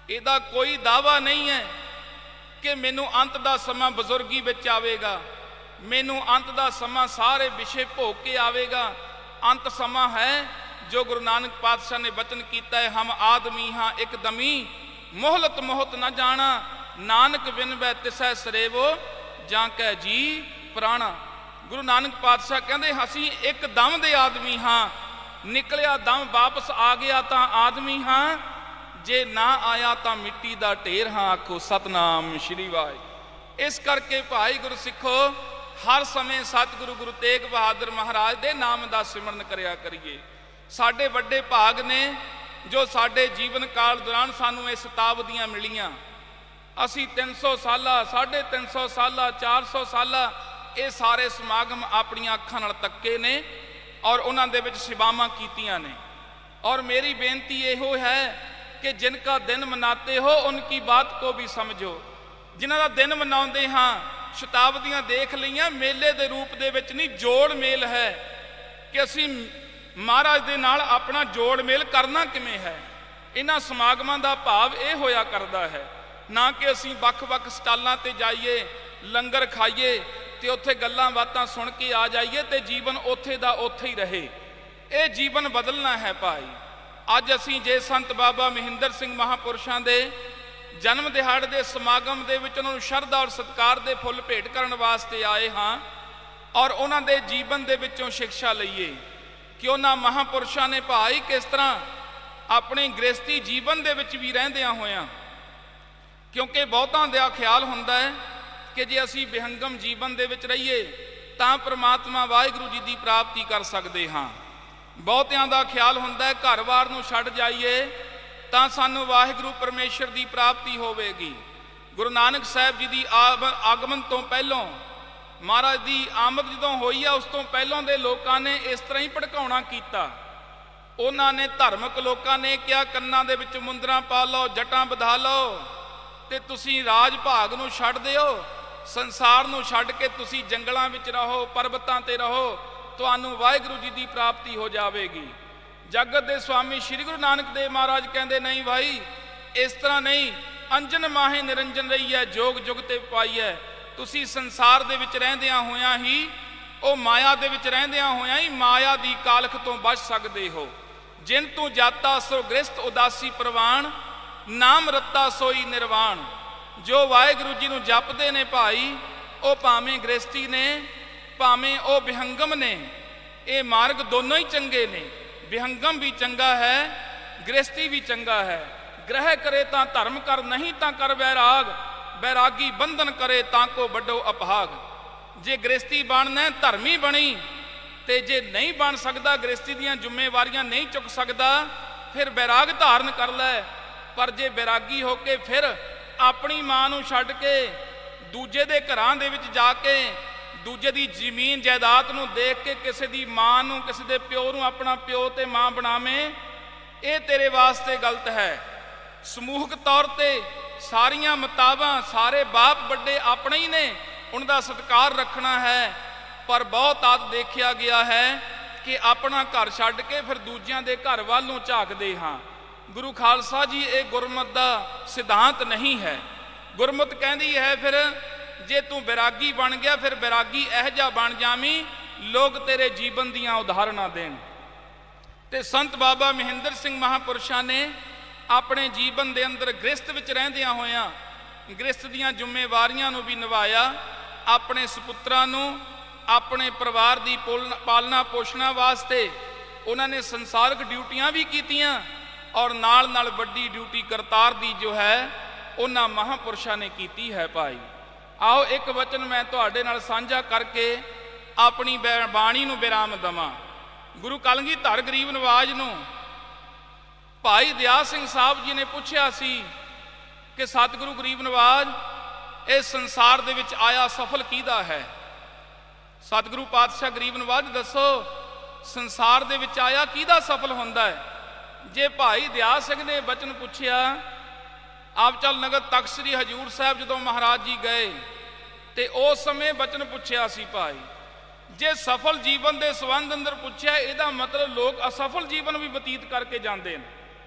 ਇਹਦਾ ਕੋਈ ਦਾਅਵਾ ਨਹੀਂ ਹੈ ਕਿ ਮੈਨੂੰ ਅੰਤ ਦਾ ਸਮਾਂ ਬਜ਼ੁਰਗੀ ਵਿੱਚ ਆਵੇਗਾ, ਮੈਨੂੰ ਅੰਤ ਦਾ ਸਮਾਂ ਸਾਰੇ ਵਿਸ਼ੇ ਭੋਗ ਕੇ ਆਵੇਗਾ। ਅੰਤ ਸਮਾਂ ਹੈ ਜੋ ਗੁਰੂ ਨਾਨਕ ਪਾਤਸ਼ਾਹ ਨੇ ਬਚਨ ਕੀਤਾ ਹੈ, ਹਮ ਆਦਮੀ ਹਾਂ ਇੱਕਦਮੀ, ਮੋਹਲਤ ਮੋਹਤ ਨਾ ਜਾਣਾ, ਨਾਨਕ ਬਿਨ ਬੈ ਤਿਸੈ ਸਰੇਵੋ ਜਾਂ ਕੈ ਜੀ ਪ੍ਰਾਣਾ। ਗੁਰੂ ਨਾਨਕ ਪਾਤਸ਼ਾਹ ਕਹਿੰਦੇ ਅਸੀਂ ਇੱਕ ਦਮ ਦੇ ਆਦਮੀ ਹਾਂ, ਨਿਕਲਿਆ ਦਮ ਵਾਪਸ ਆ ਗਿਆ ਤਾਂ ਆਦਮੀ ਹਾਂ, ਜੇ ਨਾ ਆਇਆ ਤਾਂ ਮਿੱਟੀ ਦਾ ਢੇਰ ਹਾਂ। ਆਖੋ ਸਤਨਾਮ ਸ਼੍ਰੀ ਵਾਹਿਗੁਰੂ। ਇਸ ਕਰਕੇ ਭਾਈ ਗੁਰੂ ਸਿੱਖੋ ਹਰ ਸਮੇਂ ਸਤਿਗੁਰੂ ਗੁਰੂ ਤੇਗ ਬਹਾਦਰ ਮਹਾਰਾਜ ਦੇ ਨਾਮ ਦਾ ਸਿਮਰਨ ਕਰਿਆ ਕਰੀਏ। ਸਾਡੇ ਵੱਡੇ ਭਾਗ ਨੇ ਜੋ ਸਾਡੇ ਜੀਵਨ ਕਾਲ ਦੌਰਾਨ ਸਾਨੂੰ ਇਹ ਸ਼ਤਾਬਦੀਆਂ ਮਿਲੀਆਂ। ਅਸੀਂ 300 ਸਾਲਾ, 350 ਸਾਲਾ, 400 ਸਾਲਾ ਇਹ ਸਾਰੇ ਸਮਾਗਮ ਆਪਣੀਆਂ ਅੱਖਾਂ ਨਾਲ ਤੱਕੇ ਨੇ ਔਰ ਉਹਨਾਂ ਦੇ ਵਿੱਚ ਸੇਵਾਵਾਂ ਕੀਤੀਆਂ ਨੇ। ਔਰ ਮੇਰੀ ਬੇਨਤੀ ਇਹੋ ਹੈ ਕਿ ਜਿਨ ਕਾ ਦਿਨ ਮਨਾਤੇ ਹੋ ਉਨਕੀ ਬਾਤ ਕੋ ਵੀ ਸਮਝੋ। ਜਿਨ੍ਹਾਂ ਦਾ ਦਿਨ ਮਨਾਉਂਦੇ ਹਾਂ, ਸ਼ਤਾਬਦੀਆਂ ਦੇਖ ਲਈਆਂ, ਮੇਲੇ ਦੇ ਰੂਪ ਦੇ ਵਿੱਚ ਨਹੀਂ, ਜੋੜ ਮੇਲ ਹੈ ਕਿ ਅਸੀਂ ਮਹਾਰਾਜ ਦੇ ਨਾਲ ਆਪਣਾ ਜੋੜ ਮੇਲ ਕਰਨਾ ਕਿਵੇਂ ਹੈ। ਇਹਨਾਂ ਸਮਾਗਮਾਂ ਦਾ ਭਾਵ ਇਹ ਹੋਇਆ ਕਰਦਾ ਹੈ, ਨਾ ਕਿ ਅਸੀਂ ਵੱਖ-ਵੱਖ ਸਟਾਲਾਂ ਤੇ ਜਾਈਏ, ਲੰਗਰ ਖਾਈਏ ਤੇ ਉੱਥੇ ਗੱਲਾਂ ਬਾਤਾਂ ਸੁਣ ਕੇ ਆ ਜਾਈਏ ਤੇ ਜੀਵਨ ਉੱਥੇ ਦਾ ਉੱਥੇ ਹੀ ਰਹੇ। ਇਹ ਜੀਵਨ ਬਦਲਣਾ ਹੈ ਭਾਈ। ਅੱਜ ਅਸੀਂ ਜੇ ਸੰਤ ਬਾਬਾ ਮਹਿੰਦਰ ਸਿੰਘ ਮਹਾਂਪੁਰਸ਼ਾਂ ਦੇ ਜਨਮ ਦਿਹਾੜੇ ਦੇ ਸਮਾਗਮ ਦੇ ਵਿੱਚ ਉਹਨਾਂ ਨੂੰ ਸ਼ਰਧਾ ਔਰ ਸਤਿਕਾਰ ਦੇ ਫੁੱਲ ਭੇਟ ਕਰਨ ਵਾਸਤੇ ਆਏ ਹਾਂ ਔਰ ਉਹਨਾਂ ਦੇ ਜੀਵਨ ਦੇ ਵਿੱਚੋਂ ਸਿੱਖਿਆ ਲਈਏ ਕਿ ਉਹਨਾਂ ਮਹਾਂਪੁਰਸ਼ਾਂ ਨੇ ਭਾਈ ਕਿਸ ਤਰ੍ਹਾਂ ਆਪਣੇ ਗ੍ਰਸਤੀ ਜੀਵਨ ਦੇ ਵਿੱਚ ਵੀ ਰਹਿੰਦਿਆਂ ਹੋਇਆਂ, ਕਿਉਂਕਿ ਬਹੁਤਾਂ ਦਾ ਖਿਆਲ ਹੁੰਦਾ ਹੈ ਕਿ ਜੇ ਅਸੀਂ ਵਿਹੰਗਮ ਜੀਵਨ ਦੇ ਵਿੱਚ ਰਹੀਏ ਤਾਂ ਪ੍ਰਮਾਤਮਾ ਵਾਹਿਗੁਰੂ ਜੀ ਦੀ ਪ੍ਰਾਪਤੀ ਕਰ ਸਕਦੇ ਹਾਂ। ਬਹੁਤਿਆਂ ਦਾ ਖਿਆਲ ਹੁੰਦਾ ਹੈ ਘਰ-ਬਾਰ ਨੂੰ ਛੱਡ ਜਾਈਏ ਤਾਂ ਸਾਨੂੰ ਵਾਹਿਗੁਰੂ ਪਰਮੇਸ਼ਰ ਦੀ ਪ੍ਰਾਪਤੀ ਹੋਵੇਗੀ। ਗੁਰੂ ਨਾਨਕ ਸਾਹਿਬ ਜੀ ਦੀ ਆਗਮਨ ਤੋਂ ਪਹਿਲੋਂ, ਮਹਾਰਾਜ ਦੀ ਆਮਦ ਜਦੋਂ ਹੋਈ ਆ, ਉਸ ਤੋਂ ਪਹਿਲਾਂ ਦੇ ਲੋਕਾਂ ਨੇ ਇਸ ਤਰ੍ਹਾਂ ਹੀ ਭੜਕਾਉਣਾ ਕੀਤਾ। ਉਹਨਾਂ ਨੇ, ਧਾਰਮਿਕ ਲੋਕਾਂ ਨੇ ਕਿਹਾ ਕੰਨਾਂ ਦੇ ਵਿੱਚ ਮੁੰਦਰਾਂ ਪਾ ਲਓ, ਜਟਾਂ ਵਧਾ ਲਓ ਤੇ ਤੁਸੀਂ ਰਾਜ ਭਾਗ ਨੂੰ ਛੱਡ ਦਿਓ, ਸੰਸਾਰ ਨੂੰ ਛੱਡ ਕੇ ਤੁਸੀਂ ਜੰਗਲਾਂ ਵਿੱਚ ਰਹੋ, ਪਰਬਤਾਂ ਤੇ ਰਹੋ, ਤੁਹਾਨੂੰ ਵਾਹਿਗੁਰੂ ਜੀ ਦੀ ਪ੍ਰਾਪਤੀ ਹੋ ਜਾਵੇਗੀ। ਜਗਤ ਦੇ ਸਵਾਮੀ ਸ੍ਰੀ ਗੁਰੂ ਨਾਨਕ ਦੇਵ ਮਹਾਰਾਜ ਕਹਿੰਦੇ, ਨਹੀਂ ਭਾਈ, ਇਸ ਤਰ੍ਹਾਂ ਨਹੀਂ। ਅੰਜਨ ਮਾਹੇ ਨਿਰੰਜਨ ਰਹੀ ਹੈ, ਜੋਗ ਜੁਗ ਤੇ ਪਾਈ ਹੈ। ਤੁਸੀਂ ਸੰਸਾਰ ਦੇ ਵਿੱਚ ਰਹਿੰਦਿਆਂ ਹੋਇਆਂ ਹੀ, ਉਹ ਮਾਇਆ ਦੇ ਵਿੱਚ ਰਹਿੰਦਿਆਂ ਹੋਇਆਂ ਹੀ ਮਾਇਆ ਦੀ ਕਾਲਖ ਤੋਂ ਬਚ ਸਕਦੇ ਹੋ। ਜਿਨ ਤੂੰ ਜਾਤਾ ਸੋ ਗ੍ਰਸਤ ਉਦਾਸੀ ਪ੍ਰਵਾਨ, ਨਾਮ ਰੱਤਾ ਸੋਈ ਨਿਰਵਾਣ। ਜੋ ਵਾਹਿਗੁਰੂ ਜੀ ਨੂੰ ਜਪਦੇ ਨੇ ਭਾਈ, ਉਹ ਭਾਵੇਂ ਗ੍ਰਸਤੀ ਨੇ, ਭਾਵੇਂ ਉਹ ਵਿਹੰਗਮ ਨੇ, ਇਹ ਮਾਰਗ ਦੋਨੋਂ ਹੀ ਚੰਗੇ ਨੇ। ਵਿਹੰਗਮ ਵੀ ਚੰਗਾ ਹੈ, ਗ੍ਰਸਤੀ ਵੀ ਚੰਗਾ ਹੈ। ਗ੍ਰਹਿ ਕਰੇ ਤਾਂ ਧਰਮ ਕਰ, ਨਹੀਂ ਤਾਂ ਕਰ ਵੈਰਾਗ। ਵੈਰਾਗੀ ਬੰਧਨ ਕਰੇ ਤਾਂ ਕੋ ਵੱਡੋ ਅਭਾਗ। ਜੇ ਗ੍ਰਸਤੀ ਬਣਨਾ ਧਰਮੀ ਬਣੀ, ਤੇ ਜੇ ਨਹੀਂ ਬਣ ਸਕਦਾ, ਗ੍ਰਸਤੀ ਦੀਆਂ ਜ਼ਿੰਮੇਵਾਰੀਆਂ ਨਹੀਂ ਚੁੱਕ ਸਕਦਾ, ਫਿਰ ਵੈਰਾਗ ਧਾਰਨ ਕਰ ਲੈ। ਪਰ ਜੇ ਵੈਰਾਗੀ ਹੋ ਕੇ ਫਿਰ ਆਪਣੀ ਮਾਂ ਨੂੰ ਛੱਡ ਕੇ ਦੂਜੇ ਦੇ ਘਰਾਂ ਦੇ ਵਿੱਚ ਜਾ ਕੇ ਦੂਜੇ ਦੀ ਜ਼ਮੀਨ ਜਾਇਦਾਦ ਨੂੰ ਦੇਖ ਕੇ ਕਿਸੇ ਦੀ ਮਾਂ ਨੂੰ, ਕਿਸੇ ਦੇ ਪਿਓ ਨੂੰ ਆਪਣਾ ਪਿਓ ਤੇ ਮਾਂ ਬਣਾਵੇਂ, ਇਹ ਤੇਰੇ ਵਾਸਤੇ ਗਲਤ ਹੈ। ਸਮੂਹਕ ਤੌਰ ਤੇ ਸਾਰੀਆਂ ਮਤਾਬਾਂ, ਸਾਰੇ ਬਾਪ ਵੱਡੇ ਆਪਣੇ ਹੀ ਨੇ, ਉਹਨਾਂ ਦਾ ਸਤਿਕਾਰ ਰੱਖਣਾ ਹੈ। ਪਰ ਬਹੁਤ ਆਦ ਦੇਖਿਆ ਗਿਆ ਹੈ ਕਿ ਆਪਣਾ ਘਰ ਛੱਡ ਕੇ ਫਿਰ ਦੂਜਿਆਂ ਦੇ ਘਰ ਵੱਲ ਨੂੰ ਝਾਕਦੇ ਹਾਂ। ਗੁਰੂ ਖਾਲਸਾ ਜੀ, ਇਹ ਗੁਰਮਤ ਦਾ ਸਿਧਾਂਤ ਨਹੀਂ ਹੈ। ਗੁਰਮਤ ਕਹਿੰਦੀ ਹੈ ਫਿਰ ਜੇ ਤੂੰ ਵੈਰਾਗੀ ਬਣ ਗਿਆ, ਫਿਰ ਵੈਰਾਗੀ ਇਹੋ ਜਿਹਾ ਬਣ ਜਾਵੀਂ ਲੋਕ ਤੇਰੇ ਜੀਵਨ ਦੀਆਂ ਉਦਾਹਰਨਾਂ ਦੇਣ। ਤੇ ਸੰਤ ਬਾਬਾ ਮਹਿੰਦਰ ਸਿੰਘ ਮਹਾਂਪੁਰਸ਼ਾਂ ਨੇ ਆਪਣੇ ਜੀਵਨ ਦੇ ਅੰਦਰ ਗ੍ਰਸਤ ਵਿੱਚ ਰਹਿੰਦਿਆਂ ਹੋਇਆਂ ਗ੍ਰਸਤ ਦੀਆਂ ਜ਼ਿੰਮੇਵਾਰੀਆਂ ਨੂੰ ਵੀ ਨਿਭਾਇਆ। ਆਪਣੇ ਸੁਪੁੱਤਰਾਂ ਨੂੰ, ਆਪਣੇ ਪਰਿਵਾਰ ਦੀ ਪਾਲਣਾ ਪੋਸ਼ਣਾ ਵਾਸਤੇ ਉਹਨਾਂ ਨੇ ਸੰਸਾਰਿਕ ਡਿਊਟੀਆਂ ਵੀ ਕੀਤੀਆਂ, ਔਰ ਨਾਲ ਨਾਲ ਵੱਡੀ ਡਿਊਟੀ ਕਰਤਾਰ ਦੀ ਜੋ ਹੈ ਉਹਨਾਂ ਮਹਾਂਪੁਰਸ਼ਾਂ ਨੇ ਕੀਤੀ ਹੈ। ਭਾਈ ਆਓ ਇੱਕ ਵਚਨ ਮੈਂ ਤੁਹਾਡੇ ਨਾਲ ਸਾਂਝਾ ਕਰਕੇ ਆਪਣੀ ਬਾਣੀ ਨੂੰ ਵਿਰਾਮ ਦੇਵਾਂ। ਗੁਰੂ ਕਲਗੀਧਰ ਗਰੀਬ ਨਵਾਜ ਨੂੰ ਭਾਈ ਦਇਆ ਸਿੰਘ ਸਾਹਿਬ ਜੀ ਨੇ ਪੁੱਛਿਆ ਸੀ ਕਿ ਸਤਿਗੁਰੂ ਗਰੀਬ ਨਵਾਜ, ਇਸ ਸੰਸਾਰ ਦੇ ਵਿੱਚ ਆਇਆ ਸਫਲ ਕਿਹਦਾ ਹੈ? ਸਤਿਗੁਰੂ ਪਾਤਸ਼ਾਹ ਗਰੀਬ ਨਵਾਜ ਦੱਸੋ, ਸੰਸਾਰ ਦੇ ਵਿੱਚ ਆਇਆ ਕਿਹਦਾ ਸਫਲ ਹੁੰਦਾ ਹੈ? ਜੇ ਭਾਈ ਦਇਆ ਸਿੰਘ ਨੇ ਬਚਨ ਪੁੱਛਿਆ, ਆਪ ਚੱਲ ਨਗਰ ਤਖਤ ਸ੍ਰੀ ਹਜੂਰ ਸਾਹਿਬ ਜਦੋਂ ਮਹਾਰਾਜ ਜੀ ਗਏ ਤੇ ਉਸ ਸਮੇਂ ਬਚਨ ਪੁੱਛਿਆ ਸੀ ਭਾਈ। ਜੇ ਸਫਲ ਜੀਵਨ ਦੇ ਸੰਬੰਧ ਅੰਦਰ ਪੁੱਛਿਆ, ਇਹਦਾ ਮਤਲਬ ਲੋਕ ਅਸਫਲ ਜੀਵਨ ਵੀ ਬਤੀਤ ਕਰਕੇ ਜਾਂਦੇ ਨੇ।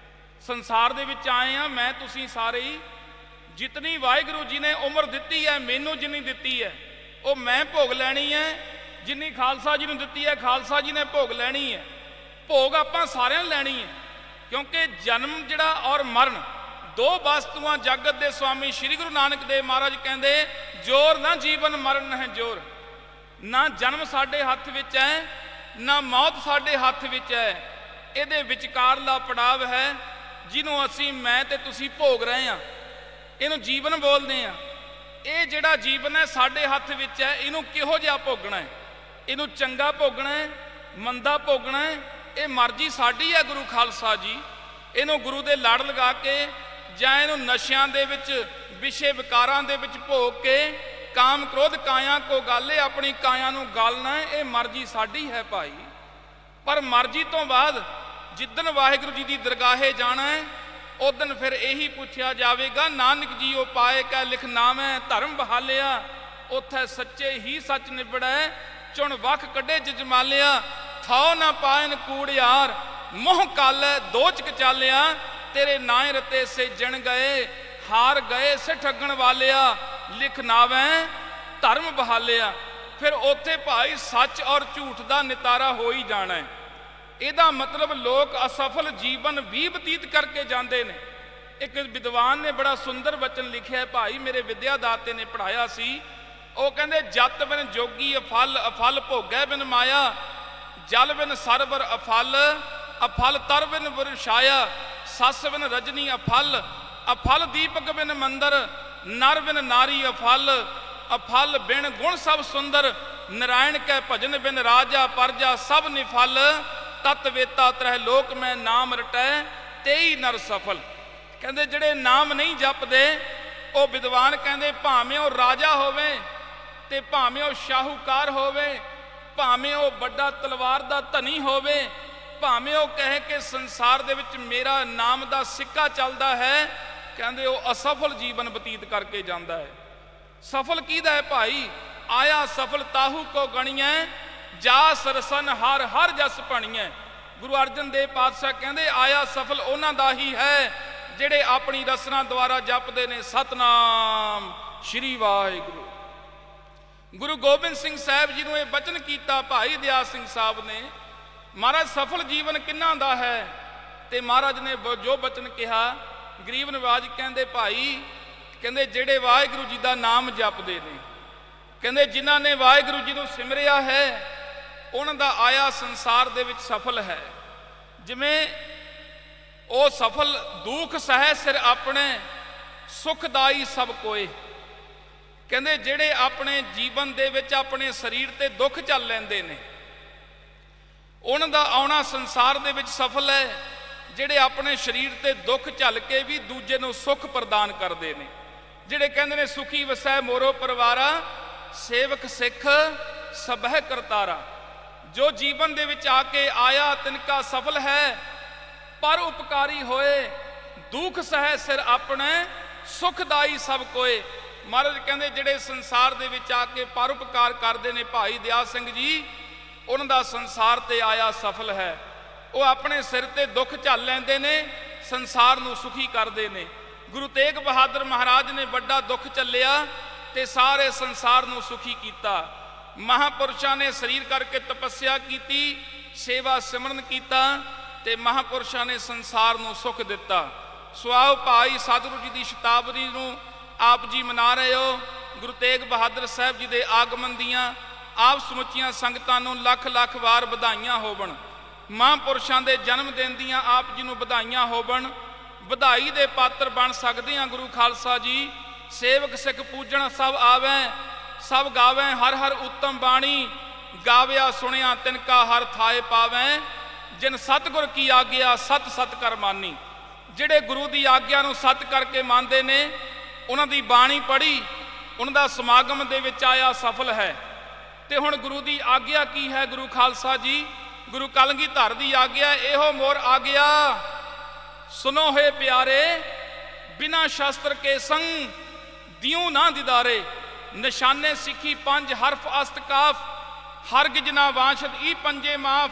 ਸੰਸਾਰ ਦੇ ਵਿੱਚ ਆਏ ਆ, ਮੈਂ ਤੁਸੀਂ ਸਾਰੇ ਹੀ, ਜਿਤਨੀ ਵਾਹਿਗੁਰੂ ਜੀ ਨੇ ਉਮਰ ਦਿੱਤੀ ਹੈ, ਮੈਨੂੰ ਜਿੰਨੀ ਦਿੱਤੀ ਹੈ ਉਹ ਮੈਂ ਭੋਗ ਲੈਣੀ ਹੈ। ਜਿੰਨੀ ਖਾਲਸਾ ਜੀ ਨੂੰ ਦਿੱਤੀ ਹੈ, ਖਾਲਸਾ ਜੀ ਨੇ ਭੋਗ ਲੈਣੀ ਹੈ। ਭੋਗ ਆਪਾਂ ਸਾਰਿਆਂ ਨੇ ਲੈਣੀ ਹੈ, ਕਿਉਂਕਿ ਜਨਮ ਜਿਹੜਾ ਔਰ ਮਰਨ ਦੋ ਵਸਤੂਆਂ ਜਗਤ ਦੇ ਸਵਾਮੀ ਸ੍ਰੀ ਗੁਰੂ ਨਾਨਕ ਦੇਵ ਮਹਾਰਾਜ ਕਹਿੰਦੇ, ਜੋਰ ਨਾ ਜੀਵਨ ਮਰਨ ਹੈ ਜੋਰ। ਨਾ ਜਨਮ ਸਾਡੇ ਹੱਥ ਵਿੱਚ ਹੈ, ਨਾ ਮੌਤ ਸਾਡੇ ਹੱਥ ਵਿੱਚ ਹੈ। ਇਹਦੇ ਵਿਚਕਾਰਲਾ ਪੜਾਵ ਹੈ ਜਿਹਨੂੰ ਅਸੀਂ ਮੈਂ ਤੇ ਤੁਸੀਂ ਭੋਗ ਰਹੇ ਹਾਂ, ਇਹਨੂੰ ਜੀਵਨ ਬੋਲਦੇ ਹਾਂ। ਇਹ ਜਿਹੜਾ ਜੀਵਨ ਹੈ ਸਾਡੇ ਹੱਥ ਵਿੱਚ ਹੈ, ਇਹਨੂੰ ਕਿਹੋ ਜਿਹਾ ਭੋਗਣਾ ਹੈ? ਇਹਨੂੰ ਚੰਗਾ ਭੋਗਣਾ ਹੈ, ਮੰਦਾ ਭੋਗਣਾ ਹੈ, ਇਹ ਮਰਜ਼ੀ ਸਾਡੀ ਹੈ। ਗੁਰੂ ਖਾਲਸਾ ਜੀ ਇਹਨੂੰ ਗੁਰੂ ਦੇ ਲੜ ਲਗਾ ਕੇ ਜਾਂ ਇਹਨੂੰ ਨਸ਼ਿਆਂ ਦੇ ਵਿੱਚ, ਵਿਸ਼ੇ ਵਿਕਾਰਾਂ ਦੇ ਵਿੱਚ ਭੋਗ ਕੇ ਕਾਮ ਕ੍ਰੋਧ ਕਾਇਆ ਕੋ ਗਾਲੇ, ਆਪਣੀ ਕਾਇਆ ਨੂੰ ਗਾਲਣਾ, ਇਹ ਮਰਜ਼ੀ ਸਾਡੀ ਹੈ ਭਾਈ। ਪਰ ਮਰਜ਼ੀ ਤੋਂ ਬਾਅਦ ਜਿੱਦਣ ਵਾਹਿਗੁਰੂ ਜੀ ਦੀ ਦਰਗਾਹੇ ਜਾਣਾ ਹੈ, ਉਦਣ ਫਿਰ ਇਹੀ ਪੁੱਛਿਆ ਜਾਵੇਗਾ, ਨਾਨਕ ਜੀਓ ਪਾਏ ਕੈ ਲਿਖ ਨਾਮੈ, ਧਰਮ ਬਹਾਲਿਆ ਉੱਥੇ ਸੱਚੇ ਹੀ ਸੱਚ ਨਿਬੜੈ, ਚੁਣ ਵਖ ਕੱਢੇ ਜਜਮਾਲਿਆ, ਥਾਉ ਨਾ ਪਾਇਨ ਕੂੜਿਆਰ, ਮੋਹ ਕਾਲੈ ਦੋਚਕ ਚਾਲਿਆ, ਤੇਰੇ ਨਾਂ ਰਤੇ ਸੇਜਣ ਗਏ, ਹਾਰ ਗਏ ਸੇ ਠੱਗਣ ਵਾਲਿਆ, ਲਿਖ ਨਾਵੈ ਧਰਮ ਬਹਾਲਿਆ। ਫਿਰ ਉੱਥੇ ਭਾਈ ਸੱਚ ਔਰ ਝੂਠ ਦਾ ਨਿਤਾਰਾ ਹੋ ਹੀ ਜਾਣਾ ਹੈ। ਇਹਦਾ ਮਤਲਬ ਲੋਕ ਅਸਫਲ ਜੀਵਨ ਵੀ ਬਤੀਤ ਕਰਕੇ ਜਾਂਦੇ ਨੇ। ਇੱਕ ਵਿਦਵਾਨ ਨੇ ਬੜਾ ਸੁੰਦਰ ਬਚਨ ਲਿਖਿਆ ਭਾਈ, ਮੇਰੇ ਵਿਦਿਆ ਦਾਤੇ ਨੇ ਪੜ੍ਹਾਇਆ ਸੀ। ਉਹ ਕਹਿੰਦੇ, ਜਤ ਬਿਨ ਜੋਗੀ ਅਫਲ, ਅਫਲ ਭੋਗੈ ਬਿਨ ਮਾਇਆ, ਜਲ ਬਿਨ ਸਰਵਰ ਅਫਲ, ਅਫਲ ਤਰ ਬਿਨ ਵਰਛਾਇਆ, ਸੱਸ ਬਿਨ ਰਜਨੀ ਅਫਲ, ਅਫਲ ਦੀਪਕ ਬਿਨ ਮੰਦਰ, ਨਰ ਬਿਨ ਨਾਰੀ ਅਫਲ, ਅਫਲ ਬਿਨ ਗੁਣ ਸਭ ਸੁੰਦਰ, ਨਾਰਾਇਣ ਕੈ ਭਜਨ ਬਿਨ ਰਾਜਾ ਪਰਜਾ ਸਭ ਨਿਫਲ, ਤਤ ਵੇਤਾ ਤਰਹਿ ਲੋਕ ਮੈਂ ਨਾਮ ਰਟੈ, ਤੇਈ ਨਰ ਸਫਲ। ਕਹਿੰਦੇ ਜਿਹੜੇ ਨਾਮ ਨਹੀਂ ਜਪਦੇ ਉਹ ਵਿਦਵਾਨ ਕਹਿੰਦੇ ਭਾਵੇਂ ਉਹ ਰਾਜਾ ਹੋਵੇ ਤੇ ਭਾਵੇਂ ਉਹ ਸ਼ਾਹੂਕਾਰ ਹੋਵੇ, ਭਾਵੇਂ ਉਹ ਵੱਡਾ ਤਲਵਾਰ ਦਾ ਧਨੀ ਹੋਵੇ, ਭਾਵੇਂ ਉਹ ਕਹੇ ਕਿ ਸੰਸਾਰ ਦੇ ਵਿੱਚ ਮੇਰਾ ਨਾਮ ਦਾ ਸਿੱਕਾ ਚੱਲਦਾ ਹੈ, ਕਹਿੰਦੇ ਉਹ ਅਸਫਲ ਜੀਵਨ ਬਤੀਤ ਕਰਕੇ ਜਾਂਦਾ ਹੈ। ਸਫਲ ਕਿਹਦਾ ਹੈ ਭਾਈ? ਆਇਆ ਸਫਲ ਤਾਹੂ ਕੋ ਗਣੀਐ, ਜਾ ਸਰਸਨ ਹਰ ਹਰ ਜਸ ਭਣੀਐ। ਗੁਰੂ ਅਰਜਨ ਦੇਵ ਪਾਤਸ਼ਾਹ ਕਹਿੰਦੇ ਆਇਆ ਸਫਲ ਉਹਨਾਂ ਦਾ ਹੀ ਹੈ ਜਿਹੜੇ ਆਪਣੀ ਰਸਨਾ ਦੁਆਰਾ ਜਪਦੇ ਨੇ ਸਤਨਾਮ ਸ਼੍ਰੀ ਵਾਹਿਗੁਰੂ। ਗੁਰੂ ਗੋਬਿੰਦ ਸਿੰਘ ਸਾਹਿਬ ਜੀ ਨੂੰ ਇਹ ਬਚਨ ਕੀਤਾ ਭਾਈ ਦਿਆਲ ਸਿੰਘ ਸਾਹਿਬ ਨੇ, ਮਹਾਰਾਜ ਸਫਲ ਜੀਵਨ ਕਿਹਨਾਂ ਦਾ ਹੈ? ਤੇ ਮਹਾਰਾਜ ਨੇ ਜੋ ਬਚਨ ਕਿਹਾ, ਗਰੀਬ ਨਵਾਜ ਕਹਿੰਦੇ ਭਾਈ, ਕਹਿੰਦੇ ਜਿਹੜੇ ਵਾਹਿਗੁਰੂ ਜੀ ਦਾ ਨਾਮ ਜਪਦੇ ਨੇ, ਕਹਿੰਦੇ ਜਿਨ੍ਹਾਂ ਨੇ ਵਾਹਿਗੁਰੂ ਜੀ ਨੂੰ ਸਿਮਰਿਆ ਹੈ ਉਹਨਾਂ ਦਾ ਆਇਆ ਸੰਸਾਰ ਦੇ ਵਿੱਚ ਸਫਲ ਹੈ। ਜਿਵੇਂ ਉਹ ਸਫਲ ਦੁੱਖ ਸਹਿ ਸਿਰ ਆਪਣੇ, ਸੁਖਦਾਈ ਸਭ ਕੋਏ। ਕਹਿੰਦੇ ਜਿਹੜੇ ਆਪਣੇ ਜੀਵਨ ਦੇ ਵਿੱਚ ਆਪਣੇ ਸਰੀਰ ਤੇ ਦੁੱਖ ਝੱਲ ਲੈਂਦੇ ਨੇ, ਉਹਨਾਂ ਦਾ ਆਉਣਾ ਸੰਸਾਰ ਦੇ ਵਿੱਚ ਸਫਲ ਹੈ। ਜਿਹੜੇ ਆਪਣੇ ਸਰੀਰ ਤੇ ਦੁੱਖ ਝੱਲ ਕੇ ਵੀ ਦੂਜੇ ਨੂੰ ਸੁੱਖ ਪ੍ਰਦਾਨ ਕਰਦੇ ਨੇ, ਜਿਹੜੇ ਕਹਿੰਦੇ ਨੇ ਸੁਖੀ ਵਸੈ ਮੋਰੋ ਪਰਿਵਾਰਾ, ਸੇਵਕ ਸਿੱਖ ਸਭੈ ਕਰਤਾਰਾ। ਜੋ ਜੀਵਨ ਦੇ ਵਿੱਚ ਆ ਕੇ ਆਇਆ ਤਿਨਕਾ ਸਫਲ ਹੈ, ਪਰ ਉਪਕਾਰੀ ਹੋਏ, ਦੁੱਖ ਸਹਿ ਸਿਰ ਆਪਣੇ, ਸੁਖਦਾਈ ਸਭ ਕੋਏ। ਮਹਾਰਾਜ ਕਹਿੰਦੇ ਜਿਹੜੇ ਸੰਸਾਰ ਦੇ ਵਿੱਚ ਆ ਕੇ ਪਰਉਪਕਾਰ ਕਰਦੇ ਨੇ ਭਾਈ ਦਿਆਲ ਸਿੰਘ ਜੀ, ਉਹਨਾਂ ਦਾ ਸੰਸਾਰ ਤੇ ਆਇਆ ਸਫਲ ਹੈ। ਉਹ ਆਪਣੇ ਸਿਰ ਤੇ ਦੁੱਖ ਝੱਲ ਲੈਂਦੇ ਨੇ, ਸੰਸਾਰ ਨੂੰ ਸੁਖੀ ਕਰਦੇ ਨੇ। ਗੁਰੂ ਤੇਗ ਬਹਾਦਰ ਮਹਾਰਾਜ ਨੇ ਵੱਡਾ ਦੁੱਖ ਝੱਲਿਆ ਤੇ ਸਾਰੇ ਸੰਸਾਰ ਨੂੰ ਸੁਖੀ ਕੀਤਾ। ਮਹਾਂਪੁਰਸ਼ਾਂ ਨੇ ਸਰੀਰ ਕਰਕੇ ਤਪੱਸਿਆ ਕੀਤੀ, ਸੇਵਾ ਸਿਮਰਨ ਕੀਤਾ ਤੇ ਮਹਾਂਪੁਰਸ਼ਾਂ ਨੇ ਸੰਸਾਰ ਨੂੰ ਸੁਖ ਦਿੱਤਾ। ਸੋ ਆਓ ਭਾਈ ਸਤਿਗੁਰੂ ਜੀ ਦੀ ਸ਼ਤਾਬਦੀ ਨੂੰ ਆਪ ਜੀ ਮਨਾ ਰਹੇ ਹੋ। ਗੁਰੂ ਤੇਗ ਬਹਾਦਰ ਸਾਹਿਬ ਜੀ ਦੇ ਆਗਮਨ ਦੀਆਂ ਆਪ ਸਮੁੱਚੀਆਂ ਸੰਗਤਾਂ ਨੂੰ ਲੱਖ ਲੱਖ ਵਾਰ ਵਧਾਈਆਂ ਹੋਵਣ। ਮਹਾਂਪੁਰਸ਼ਾਂ ਦੇ ਜਨਮ ਦਿਨ ਦੀਆਂ ਆਪ ਜੀ ਨੂੰ ਵਧਾਈਆਂ ਹੋਵਣ। ਵਧਾਈ ਦੇ ਪਾਤਰ ਬਣ ਸਕਦੇ ਹਾਂ ਗੁਰੂ ਖਾਲਸਾ ਜੀ। ਸੇਵਕ ਸਿੱਖ ਪੂਜਣ ਸਭ ਆਵੈ, ਸਭ ਗਾਵੈ ਹਰ ਹਰ ਉੱਤਮ ਬਾਣੀ, ਗਾਵਿਆ ਸੁਣਿਆ ਤਿਨਕਾ ਹਰ ਥਾਏ ਪਾਵੈ, ਜਿਨ ਸਤਿਗੁਰ ਕੀ ਆਗਿਆ ਸਤ ਸਤ ਕਰ ਮਾਨੀ। ਜਿਹੜੇ ਗੁਰੂ ਦੀ ਆਗਿਆ ਨੂੰ ਸਤ ਕਰਕੇ ਮੰਨਦੇ ਨੇ, ਉਹਨਾਂ ਦੀ ਬਾਣੀ ਪੜ੍ਹੀ, ਉਹਨਾਂ ਦਾ ਸਮਾਗਮ ਦੇ ਵਿੱਚ ਆਇਆ ਸਫਲ ਹੈ। ਤੇ ਹੁਣ ਗੁਰੂ ਦੀ ਆਗਿਆ ਕੀ ਹੈ ਗੁਰੂ ਖਾਲਸਾ ਜੀ? ਗੁਰੂ ਕਲਗੀਧਰ ਦੀ ਆਗਿਆ, ਇਹੋ ਮੋਰ ਆਗਿਆ ਸੁਨੋ ਹੋਏ ਪਿਆਰੇ, ਬਿਨਾ ਸ਼ਸਤਰ ਕੇ ਸੰਗ ਦਿਉ ਨਾ ਦਿਦਾਰੇ। ਨਿਸ਼ਾਨੇ ਸਿੱਖੀ ਪੰਜ ਹਰਫ ਅਸਤ ਕਾਫ, ਹਰਗਿਜ ਨਾ ਵਾਂਛਤ ਈ ਪੰਜੇ ਮਾਫ,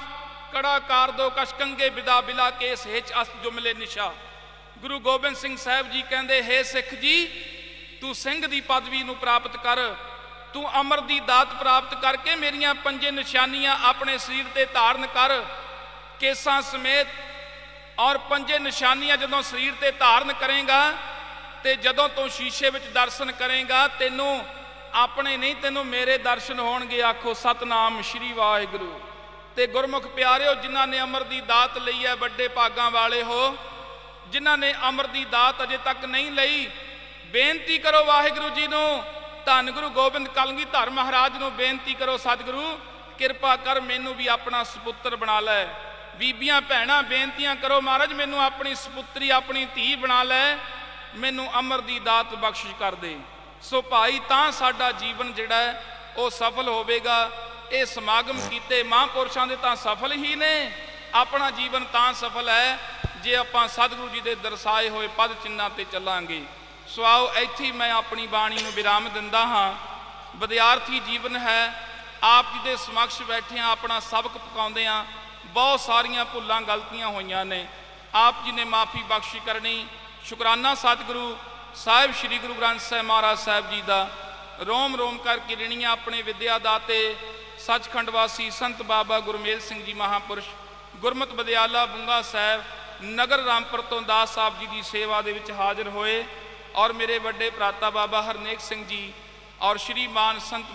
ਕੜਾ ਕਾਰ ਦੋ ਕਸ਼ਕੰਗੇ ਬਿਦਾ ਬਿਲਾ ਕੇਸ ਹਿਚ ਅਸਤ ਜੁਮਲੇ ਨਿਸ਼ਾ। ਗੁਰੂ ਗੋਬਿੰਦ ਸਿੰਘ ਸਾਹਿਬ ਜੀ ਕਹਿੰਦੇ, ਹੇ ਸਿੱਖ ਜੀ, ਤੂੰ ਸਿੰਘ ਦੀ ਪਦਵੀ ਨੂੰ ਪ੍ਰਾਪਤ ਕਰ, ਤੂੰ ਅਮਰ ਦੀ ਦਾਤ ਪ੍ਰਾਪਤ ਕਰਕੇ ਮੇਰੀਆਂ ਪੰਜੇ ਨਿਸ਼ਾਨੀਆਂ ਆਪਣੇ ਸਰੀਰ ਤੇ ਧਾਰਨ ਕਰ, ਕੇਸਾਂ ਸਮੇਤ। ਔਰ ਪੰਜੇ ਨਿਸ਼ਾਨੀਆਂ ਜਦੋਂ ਸਰੀਰ ਤੇ ਧਾਰਨ ਕਰੇਗਾ ਤੇ ਜਦੋਂ ਤੂੰ ਸ਼ੀਸ਼ੇ ਵਿੱਚ ਦਰਸ਼ਨ ਕਰੇਗਾ, ਤੈਨੂੰ ਆਪਣੇ ਨਹੀਂ, ਤੈਨੂੰ ਮੇਰੇ ਦਰਸ਼ਨ ਹੋਣਗੇ। ਆਖੋ ਸਤਨਾਮ ਸ਼੍ਰੀ ਵਾਹਿਗੁਰੂ। ਤੇ ਗੁਰਮੁਖ ਪਿਆਰਿਓ, ਜਿਨ੍ਹਾਂ ਨੇ ਅਮਰ ਦੀ ਦਾਤ ਲਈ ਹੈ, ਵੱਡੇ ਭਾਗਾਂ ਵਾਲੇ ਹੋ। ਜਿਨ੍ਹਾਂ ਨੇ ਅਮਰ ਦੀ ਦਾਤ ਅਜੇ ਤੱਕ ਨਹੀਂ ਲਈ, ਬੇਨਤੀ ਕਰੋ ਵਾਹਿਗੁਰੂ ਜੀ ਨੂੰ। ਧੰਨ ਗੁਰੂ ਗੋਬਿੰਦ ਕਲਗੀਧਰ ਮਹਾਰਾਜ ਨੂੰ ਬੇਨਤੀ ਕਰੋ, ਸਤਿਗੁਰੂ ਕਿਰਪਾ ਕਰ, ਮੈਨੂੰ ਵੀ ਆਪਣਾ ਸਪੁੱਤਰ ਬਣਾ ਲੈ। ਬੀਬੀਆਂ ਭੈਣਾਂ ਬੇਨਤੀਆਂ ਕਰੋ, ਮਹਾਰਾਜ ਮੈਨੂੰ ਆਪਣੀ ਸਪੁੱਤਰੀ, ਆਪਣੀ ਧੀ ਬਣਾ ਲੈ, ਮੈਨੂੰ ਅਮਰ ਦੀ ਦਾਤ ਬਖਸ਼ਿਸ਼ ਕਰ ਦੇ। ਸੋ ਭਾਈ ਤਾਂ ਸਾਡਾ ਜੀਵਨ ਜਿਹੜਾ ਹੈ ਉਹ ਸਫਲ ਹੋਵੇਗਾ। ਇਹ ਸਮਾਗਮ ਕੀਤੇ ਮਹਾਂਪੁਰਸ਼ਾਂ ਦੇ ਤਾਂ ਸਫਲ ਹੀ ਨੇ, ਆਪਣਾ ਜੀਵਨ ਤਾਂ ਸਫਲ ਹੈ ਜੇ ਆਪਾਂ ਸਤਿਗੁਰੂ ਜੀ ਦੇ ਦਰਸਾਏ ਹੋਏ ਪਦ ਚਿੰਨ੍ਹਾਂ ਤੇ ਚੱਲਾਂਗੇ। ਸੋ ਆਓ ਇੱਥੇ ਮੈਂ ਆਪਣੀ ਬਾਣੀ ਨੂੰ ਵਿਰਾਮ ਦਿੰਦਾ ਹਾਂ। ਵਿਦਿਆਰਥੀ ਜੀਵਨ ਹੈ, ਆਪ ਜੀ ਦੇ ਸਮਕਸ਼ ਬੈਠੇ ਹਾਂ, ਆਪਣਾ ਸਬਕ ਪਕਾਉਂਦੇ ਹਾਂ। ਬਹੁਤ ਸਾਰੀਆਂ ਭੁੱਲਾਂ ਗਲਤੀਆਂ ਹੋਈਆਂ ਨੇ, ਆਪ ਜੀ ਨੇ ਮਾਫੀ ਬਖਸ਼ੀ ਕਰਨੀ। ਸ਼ੁਕਰਾਨਾ ਸਤਿਗੁਰੂ ਸਾਹਿਬ ਸ੍ਰੀ ਗੁਰੂ ਗ੍ਰੰਥ ਸਾਹਿਬ ਮਹਾਰਾਜ ਸਾਹਿਬ ਜੀ ਦਾ। ਰੋਮ ਰੋਮ ਕਰਕੇ ਰਿਣੀਆਂ ਆਪਣੇ ਵਿਦਿਆ ਦਾਤੇ ਸੱਚਖੰਡ ਵਾਸੀ ਸੰਤ ਬਾਬਾ ਗੁਰਮੇਲ ਸਿੰਘ ਜੀ ਮਹਾਂਪੁਰਸ਼, ਗੁਰਮਤਿ ਵਿਦਿਆਲਾ ਬੁੰਗਾ ਸਾਹਿਬ, ਨਗਰ ਰਾਮਪੁਰ ਤੋਂ ਦਾਸ ਸਾਹਿਬ ਜੀ ਦੀ ਸੇਵਾ ਦੇ ਵਿੱਚ ਹਾਜ਼ਰ ਹੋਏ। ਔਰ ਮੇਰੇ ਵੱਡੇ ਭਰਾਤਾ ਬਾਬਾ ਹਰਨੇਕ ਸਿੰਘ ਜੀ ਔਰ ਸ਼੍ਰੀਮਾਨ ਸੰਤ